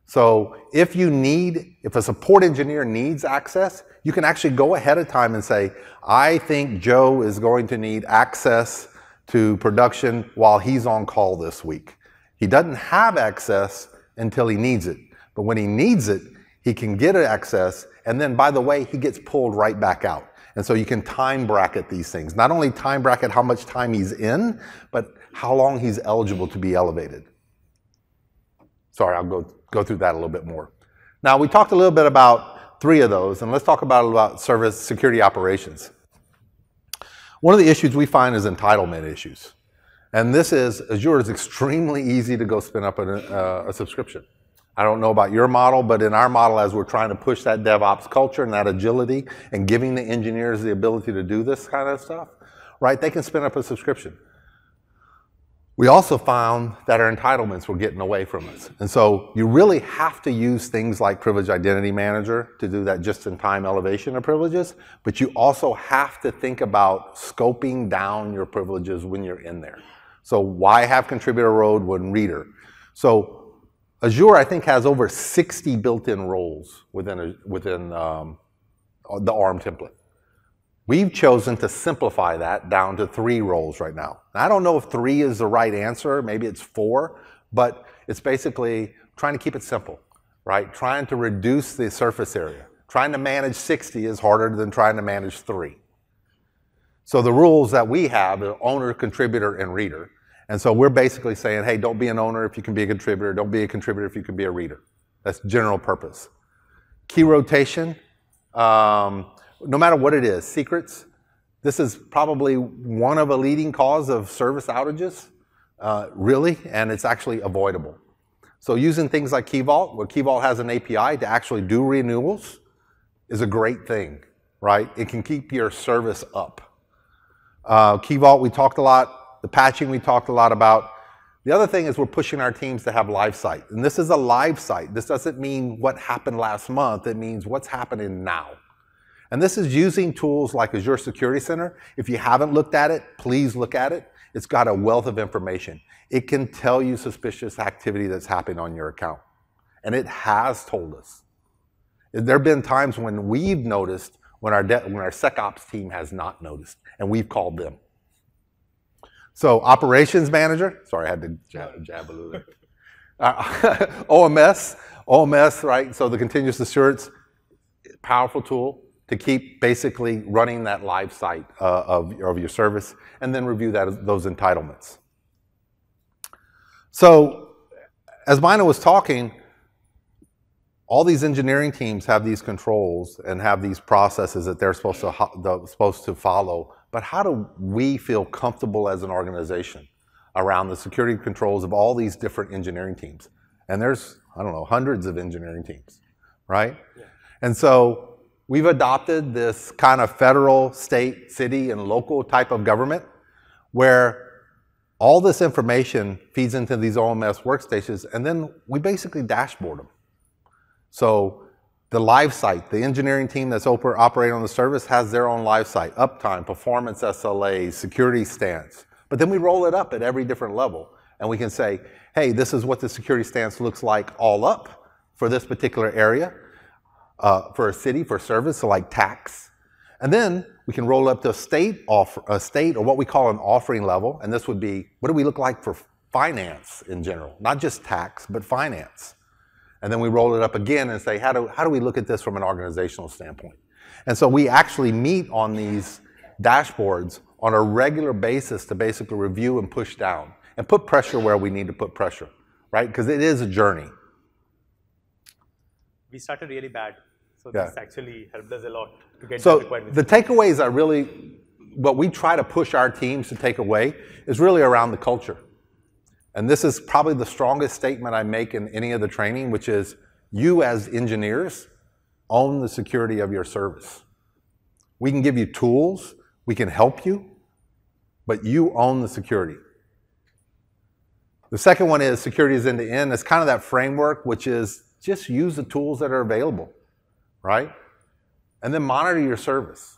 So if a support engineer needs access, you can actually go ahead of time and say, I think Joe is going to need access to production while he's on call this week. He doesn't have access until he needs it. But when he needs it, he can get access, and then, by the way, he gets pulled right back out. And so you can time bracket these things. Not only time bracket how much time he's in, but how long he's eligible to be elevated. Sorry, I'll go through that a little bit more. Now, we talked a little bit about 3 of those, and let's talk about service security operations. One of the issues we find is entitlement issues. And this is, Azure is extremely easy to go spin up a subscription. I don't know about your model, but in our model, as we're trying to push that DevOps culture and that agility and giving the engineers the ability to do this kind of stuff, right, they can spin up a subscription. We also found that our entitlements were getting away from us. And so you really have to use things like Privileged Identity Manager to do that just-in-time elevation of privileges, but you also have to think about scoping down your privileges when you're in there. So why have contributor road when reader? So Azure, I think, has over 60 built-in roles within the ARM template. We've chosen to simplify that down to 3 roles right now. I don't know if 3 is the right answer, maybe it's 4, but it's basically trying to keep it simple, right? Trying to reduce the surface area. Trying to manage 60 is harder than trying to manage 3. So the rules that we have are owner, contributor, and reader. And so we're basically saying, hey, don't be an owner if you can be a contributor. Don't be a contributor if you can be a reader. That's general purpose. Key rotation, no matter what it is, secrets. This is probably one of a leading cause of service outages, really, and it's actually avoidable. So using things like Key Vault, where Key Vault has an API to actually do renewals, is a great thing, right? It can keep your service up. Key Vault, we talked a lot. The patching, we talked a lot about. The other thing is we're pushing our teams to have live site. And this is a live site. This doesn't mean what happened last month. It means what's happening now. And this is using tools like Azure Security Center. If you haven't looked at it, please look at it. It's got a wealth of information. It can tell you suspicious activity that's happening on your account. And it has told us. There have been times when we've noticed when our SecOps team has not noticed, and we've called them. So operations manager, sorry, I had to jab a little bit. OMS, right? So the continuous assurance, powerful tool to keep basically running that live site of your service, and then review those entitlements. So as Mina was talking, all these engineering teams have these controls and have these processes that they're supposed to follow. But how do we feel comfortable as an organization around the security controls of all these different engineering teams? And there's, I don't know, hundreds of engineering teams, right? Yeah. And so we've adopted this kind of federal, state, city, and local type of government where all this information feeds into these OMS workstations, and then we basically dashboard them. So the live site, the engineering team that's operating on the service has their own live site, uptime, performance SLAs, security stance. But then we roll it up at every different level. And we can say, hey, this is what the security stance looks like all up for this particular area, for a city, for service, so like tax. And then we can roll up to a state or what we call an offering level. And this would be, what do we look like for finance in general? Not just tax, but finance. And then we roll it up again and say, how do we look at this from an organizational standpoint? And so we actually meet on these dashboards on a regular basis to basically review and push down and put pressure where we need to put pressure, right? Because it is a journey. We started really bad. So this actually helped us a lot to get so that required. The takeaways are really, what we try to push our teams to take away is really around the culture. And this is probably the strongest statement I make in any of the training, which is you as engineers own the security of your service. We can give you tools, we can help you, but you own the security. The second one is security is end to end. It's kind of that framework, which is just use the tools that are available, right? And then monitor your service,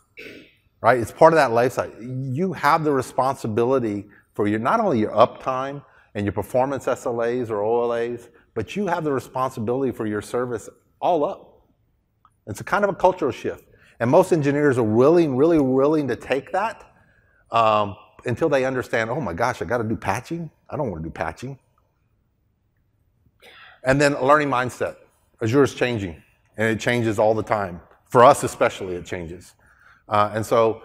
right? It's part of that life cycle. You have the responsibility for not only your uptime, and your performance SLAs or OLAs, but you have the responsibility for your service all up. It's a kind of a cultural shift. And most engineers are really willing to take that until they understand, oh my gosh, I got to do patching? I don't want to do patching. And then a learning mindset. Azure is changing, and it changes all the time. For us especially, it changes. And so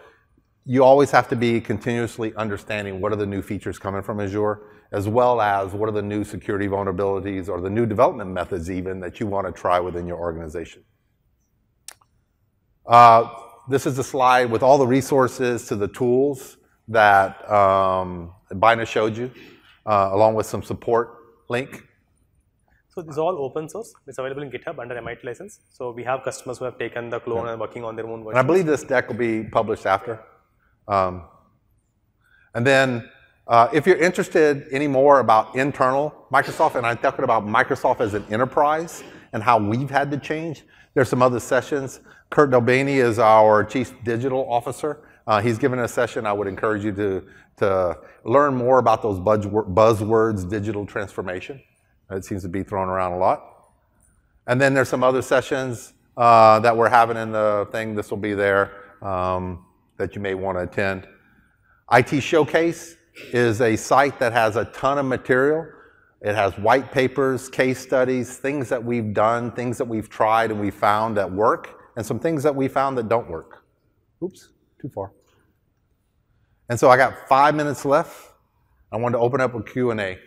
you always have to be continuously understanding what are the new features coming from Azure, as well as what are the new security vulnerabilities or the new development methods even that you want to try within your organization. This is a slide with all the resources to the tools that Bina showed you, along with some support link. So this is all open source. It's available in GitHub under MIT license. So we have customers who have taken the clone and working on their own version. And I believe this deck will be published after. And then if you're interested any more about internal Microsoft, and I'm talking about Microsoft as an enterprise and how we've had to change, there's some other sessions. Kurt Delbaney is our Chief Digital Officer. He's given a session. I would encourage you to learn more about those buzzwords, digital transformation, It seems to be thrown around a lot. And then there's some other sessions that we're having in the thing. This will be there that you may want to attend. IT Showcase is a site that has a ton of material. It has white papers, case studies, things that we've done, things that we've tried and we found that work, and some things that we found that don't work. Oops, too far. And so I got 5 minutes left. I wanted to open up a Q&A.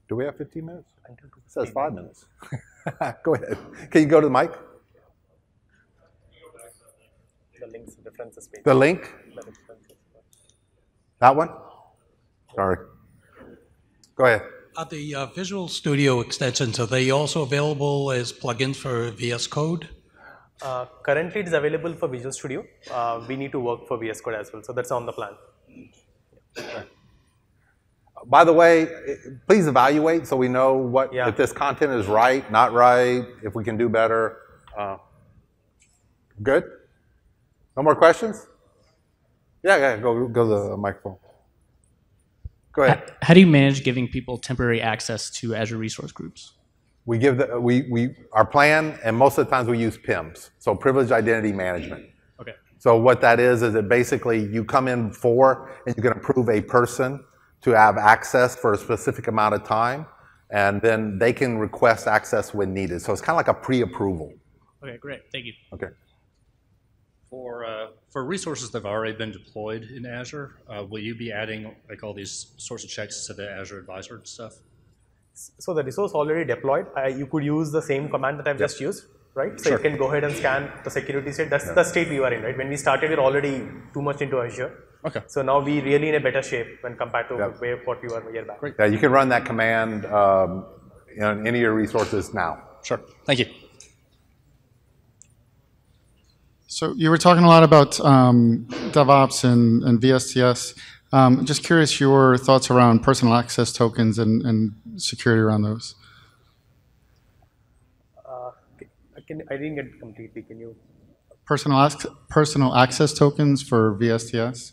Do we have 15 minutes? It says 5 minutes. Go ahead. Can you go to the mic? The links, references page. The link? That one? Sorry. Go ahead. Are the Visual Studio extensions, are they also available as plugins for VS Code? Currently, it is available for Visual Studio. We need to work for VS Code as well, so that's on the plan. Okay. By the way, please evaluate so we know what if this content is right, not right, if we can do better. Good? No more questions? Yeah, go to the microphone. Go ahead. How do you manage giving people temporary access to Azure resource groups? We give our plan, and most of the times we use PIMs, so Privileged Identity Management. Okay. So what that is that basically you come in and you can approve a person to have access for a specific amount of time, and then they can request access when needed. So it's kind of like a pre-approval. Okay, great. Thank you. Okay. For resources that have already been deployed in Azure, will you be adding like all these sorts of checks to the Azure Advisor and stuff? So the resource already deployed, you could use the same command that I've just used, right? So Sure. you can go ahead and scan the security state. That's the state we were in, right? When we started, we were already too much into Azure. Okay. So now we really in a better shape when compared to what we were a year back. Great. Yeah, you can run that command in any of your resources now. Sure. Thank you. So you were talking a lot about DevOps and VSTS. Just curious your thoughts around personal access tokens and security around those. I didn't get it completely. Can you? Personal access tokens for VSTS.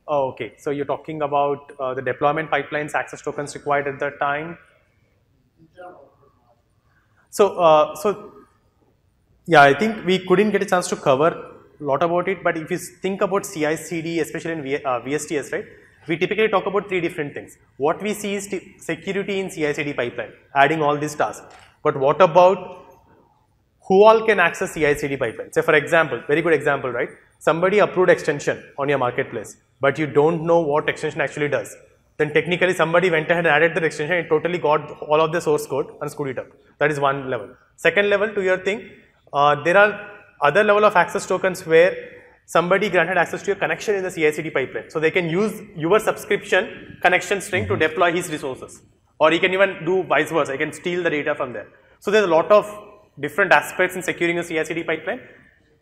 Oh, okay. So you're talking about the deployment pipelines, access tokens required at that time. So yeah, I think we couldn't get a chance to cover a lot about it. But if you think about CI/CD, especially in VSTS, right? We typically talk about three different things. What we see is security in CI/CD pipeline, adding all these tasks. But what about who all can access CI/CD pipeline? Say for example, very good example, right? Somebody approved extension on your marketplace, but you don't know what extension actually does. Then technically somebody went ahead and added that extension, it totally got all of the source code and screwed it up. That is one level. Second level to your thing, there are other level of access tokens where somebody granted access to your connection in the CI/CD pipeline. So they can use your subscription connection string to deploy his resources. Or he can even do vice versa, he can steal the data from there. So there's a lot of different aspects in securing a CI/CD pipeline.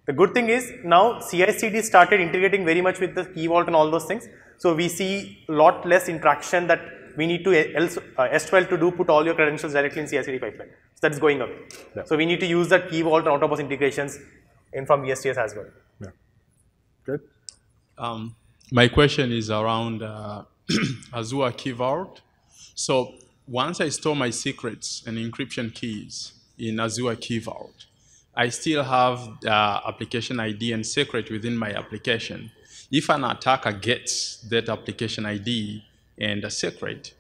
The good thing is now CI/CD started integrating very much with the key vault and all those things. So we see a lot less interaction that we need to S12 to do put all your credentials directly in CI/CD pipeline. So that's going away. Yeah. So we need to use that key vault and out-of-box integrations in from VSTS as well. Yeah. Good. My question is around Azure Key Vault. So once I store my secrets and encryption keys in Azure Key Vault, I still have application ID and secret within my application. If an attacker gets that application ID and a secret,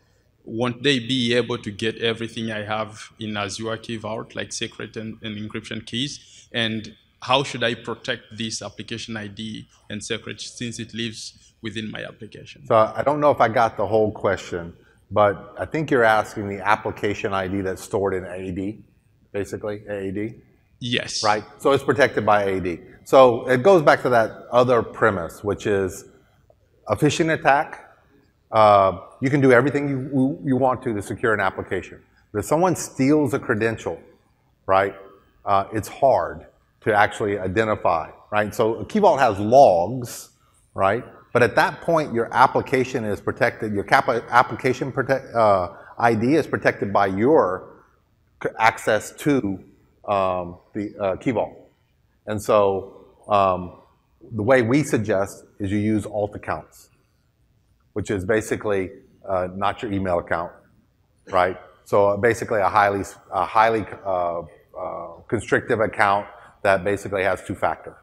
won't they be able to get everything I have in Azure Key Vault, like secret and encryption keys? And how should I protect this application ID and secret since it lives within my application? So I don't know if I got the whole question, but I think you're asking the application ID that's stored in AAD, basically, AAD? Yes. Right? So it's protected by AAD. So it goes back to that other premise, which is a phishing attack. You can do everything you want to secure an application. But if someone steals a credential, right, it's hard to actually identify, right? So Key Vault has logs, right? But at that point, your application is protected. Your application ID is protected by your access to the Key Vault. And so the way we suggest is you use alt accounts, which is basically not your email account, right? So basically a highly constrictive account that basically has two-factor.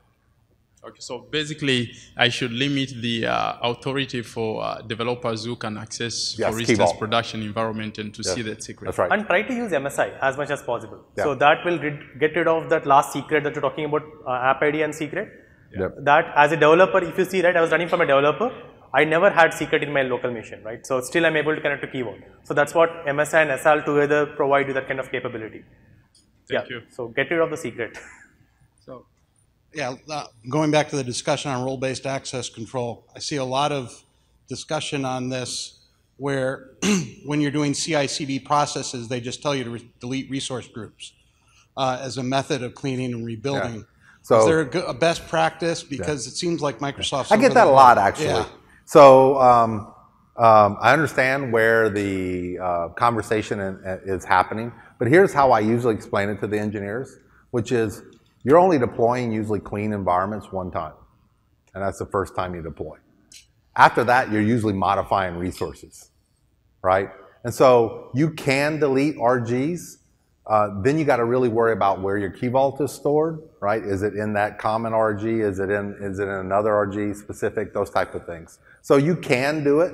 Okay, so basically, I should limit the authority for developers who can access, Yes, for key instance, vault. production environment and to see that secret. That's right. And try to use MSI as much as possible. Yeah. So that will get rid of that last secret that you're talking about, app ID and secret. Yep. That as a developer, if you see, right, I was running from a developer, I never had secret in my local machine, right? So still I'm able to connect to key vault. So that's what MSI and SL together provide you that kind of capability. Thank you. So get rid of the secret. So, yeah, going back to the discussion on role-based access control, I see a lot of discussion on this where when you're doing CI/CD processes, they just tell you to delete resource groups as a method of cleaning and rebuilding. Yeah. So, is there a best practice? Because it seems like Microsoft's I get that a lot, actually. Yeah. So I understand where the conversation is happening, but here's how I usually explain it to the engineers, which is you're only deploying usually clean environments one time, and that's the first time you deploy. After that, you're usually modifying resources, right? And so you can delete RGs. Then you got to really worry about where your key vault is stored, right? Is it in that common RG? Is it in another RG specific? Those type of things. So you can do it.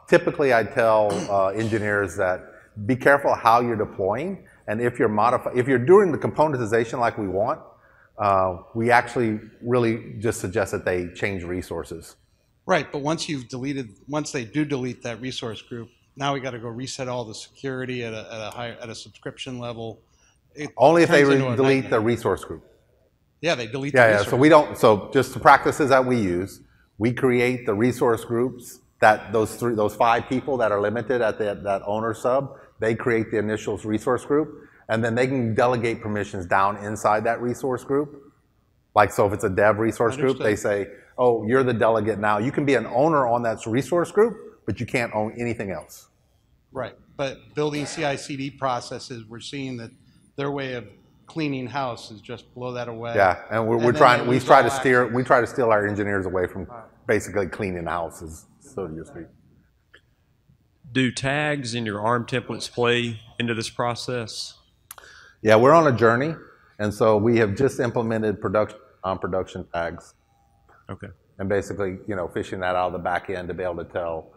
Typically, I tell engineers that be careful how you're deploying, and if you're doing the componentization like we want, we actually really just suggest that they change resources. Right, but once they do delete that resource group, now we got to go reset all the security at a subscription level. Only if they delete the resource group. Yeah, they delete the resource. So we don't. So just the practices that we use, we create the resource groups that those 5 people that are limited at that owner sub. They create the initial resource group, and then they can delegate permissions down inside that resource group. Like, so if it's a dev resource group, they say, oh, you're the delegate now. You can be an owner on that resource group, but you can't own anything else. Right, but building CI/CD processes, we're seeing that their way of cleaning house is just blow that away. Yeah, and we try to steal our engineers away from basically cleaning houses, so to speak. Do tags in your ARM templates play into this process? Yeah, we're on a journey, and so we have just implemented production tags. Okay. And basically, fishing that out of the back end to be able to tell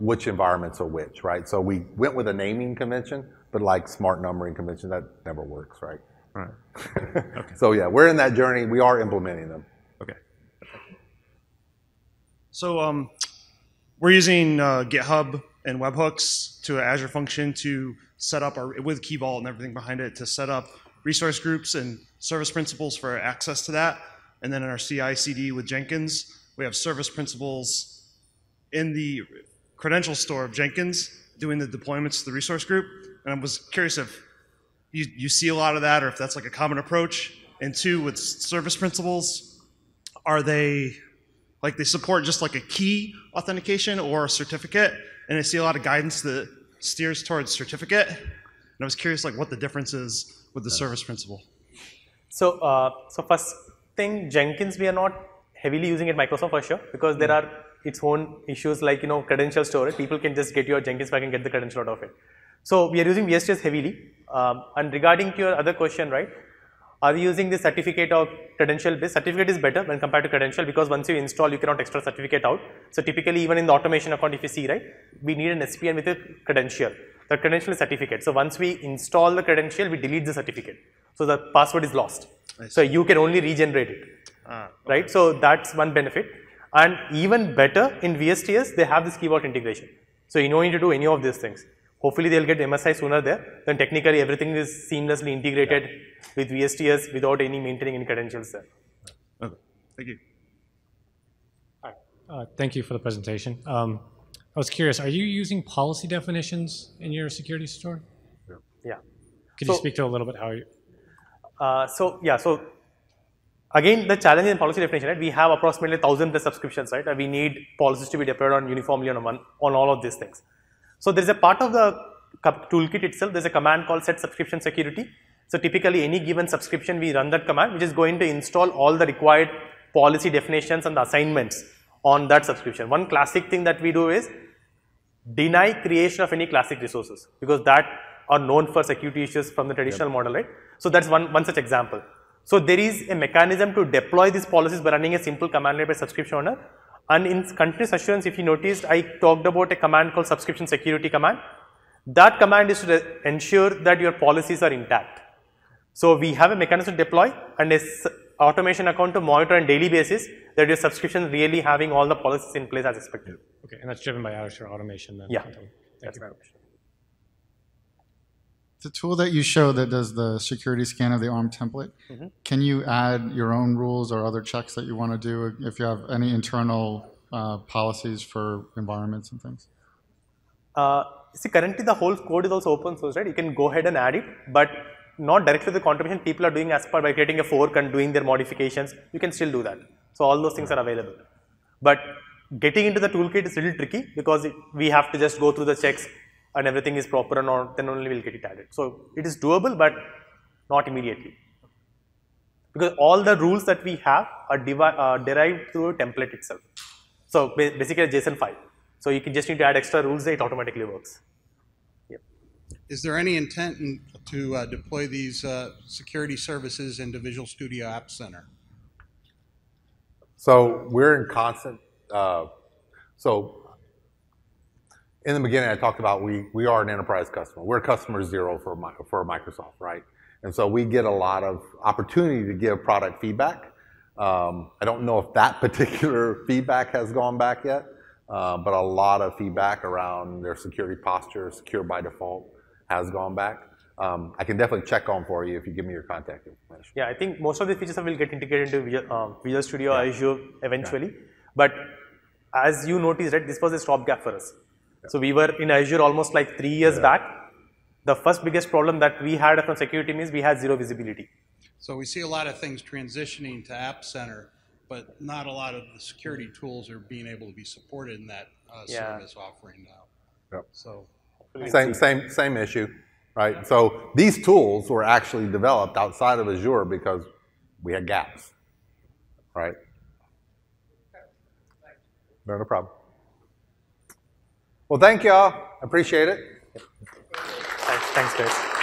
which environments are which, right? So we went with a naming convention, but like smart numbering convention, that never works, right? Right. Okay. So yeah, we're in that journey. We are implementing them. Okay. So we're using GitHub and webhooks to an Azure function to set up with Key Vault and everything behind it to set up resource groups and service principals for access to that. And then in our CI/CD with Jenkins, we have service principals in the credential store of Jenkins doing the deployments to the resource group. And I was curious if you see a lot of that or if that's like a common approach. And 2, with service principals, are they like they support just like a key authentication or a certificate? And I see a lot of guidance that steers towards certificate. And I was curious like what the difference is with the service principal. So, first thing, Jenkins, we are not heavily using it Microsoft for sure, because there are its own issues like, credential storage. People can just get your Jenkins back and get the credential out of it. So we are using VSTS heavily. And regarding to your other question, right? Are we using the certificate or credential based? Certificate is better when compared to credential, because once you install, you cannot extra certificate out. So typically, even in the automation account, if you see, right, we need an SPN with a credential. The credential is certificate. So once we install the credential, we delete the certificate. So the password is lost. So you can only regenerate it, right? So that's one benefit. And even better, in VSTS, they have this Key Vault integration. So you don't need to do any of these things. Hopefully they'll get MSI sooner there. Then technically everything is seamlessly integrated with VSTS without any maintaining any credentials there. Okay, thank you. Hi. Thank you for the presentation. I was curious, are you using policy definitions in your security store? Yeah. Could you speak to a little bit how you... So again, the challenge in policy definition, right? We have approximately 1,000 plus subscriptions, right? And we need policies to be deployed on uniformly on all of these things. So there is a part of the toolkit itself, there's a command called set subscription security. So typically any given subscription, we run that command, which is going to install all the required policy definitions and the assignments on that subscription. One classic thing that we do is, deny creation of any classic resources, because that are known for security issues from the traditional model, right? So that's one such example. So there is a mechanism to deploy these policies by running a simple command line by subscription owner. And in continuous assurance, if you noticed, I talked about a command called subscription security command. That command is to ensure that your policies are intact. So we have a mechanism to deploy and a automation account to monitor on daily basis that your subscription is really having all the policies in place as expected. Okay, and that's driven by Azure automation then? Yeah, Thank you. The tool that you showed that does the security scan of the ARM template, can you add your own rules or other checks that you want to do if you have any internal policies for environments and things? See, currently the whole code is also open source, right? You can go ahead and add it, but not directly with the contribution. People are doing as per by creating a fork and doing their modifications. You can still do that. So all those things are available. But getting into the toolkit is a little tricky because we have to just go through the checks and everything is proper or not, then only we'll get it added. So it is doable, but not immediately. Because all the rules that we have are derived through a template itself. So basically a JSON file. So you can just need to add extra rules, it automatically works. Yep. Is there any intent to deploy these security services into Visual Studio App Center? So we're in constant, in the beginning I talked about we are an enterprise customer. We're customer zero for Microsoft, right? And so we get a lot of opportunity to give product feedback. I don't know if that particular feedback has gone back yet, but a lot of feedback around their security posture, secure by default, has gone back. I can definitely check on for you if you give me your contact information. Yeah, I think most of the features will get integrated into Visual Studio Azure eventually. But as you noticed, right, this was a stopgap for us. So we were in Azure almost like 3 years back. The first biggest problem that we had from security means we had zero visibility. So we see a lot of things transitioning to App Center, but not a lot of the security tools are being able to be supported in that service offering now. Yep. So same issue, right? So these tools were actually developed outside of Azure because we had gaps, right? No problem. Well, thank y'all. I appreciate it. Thanks guys.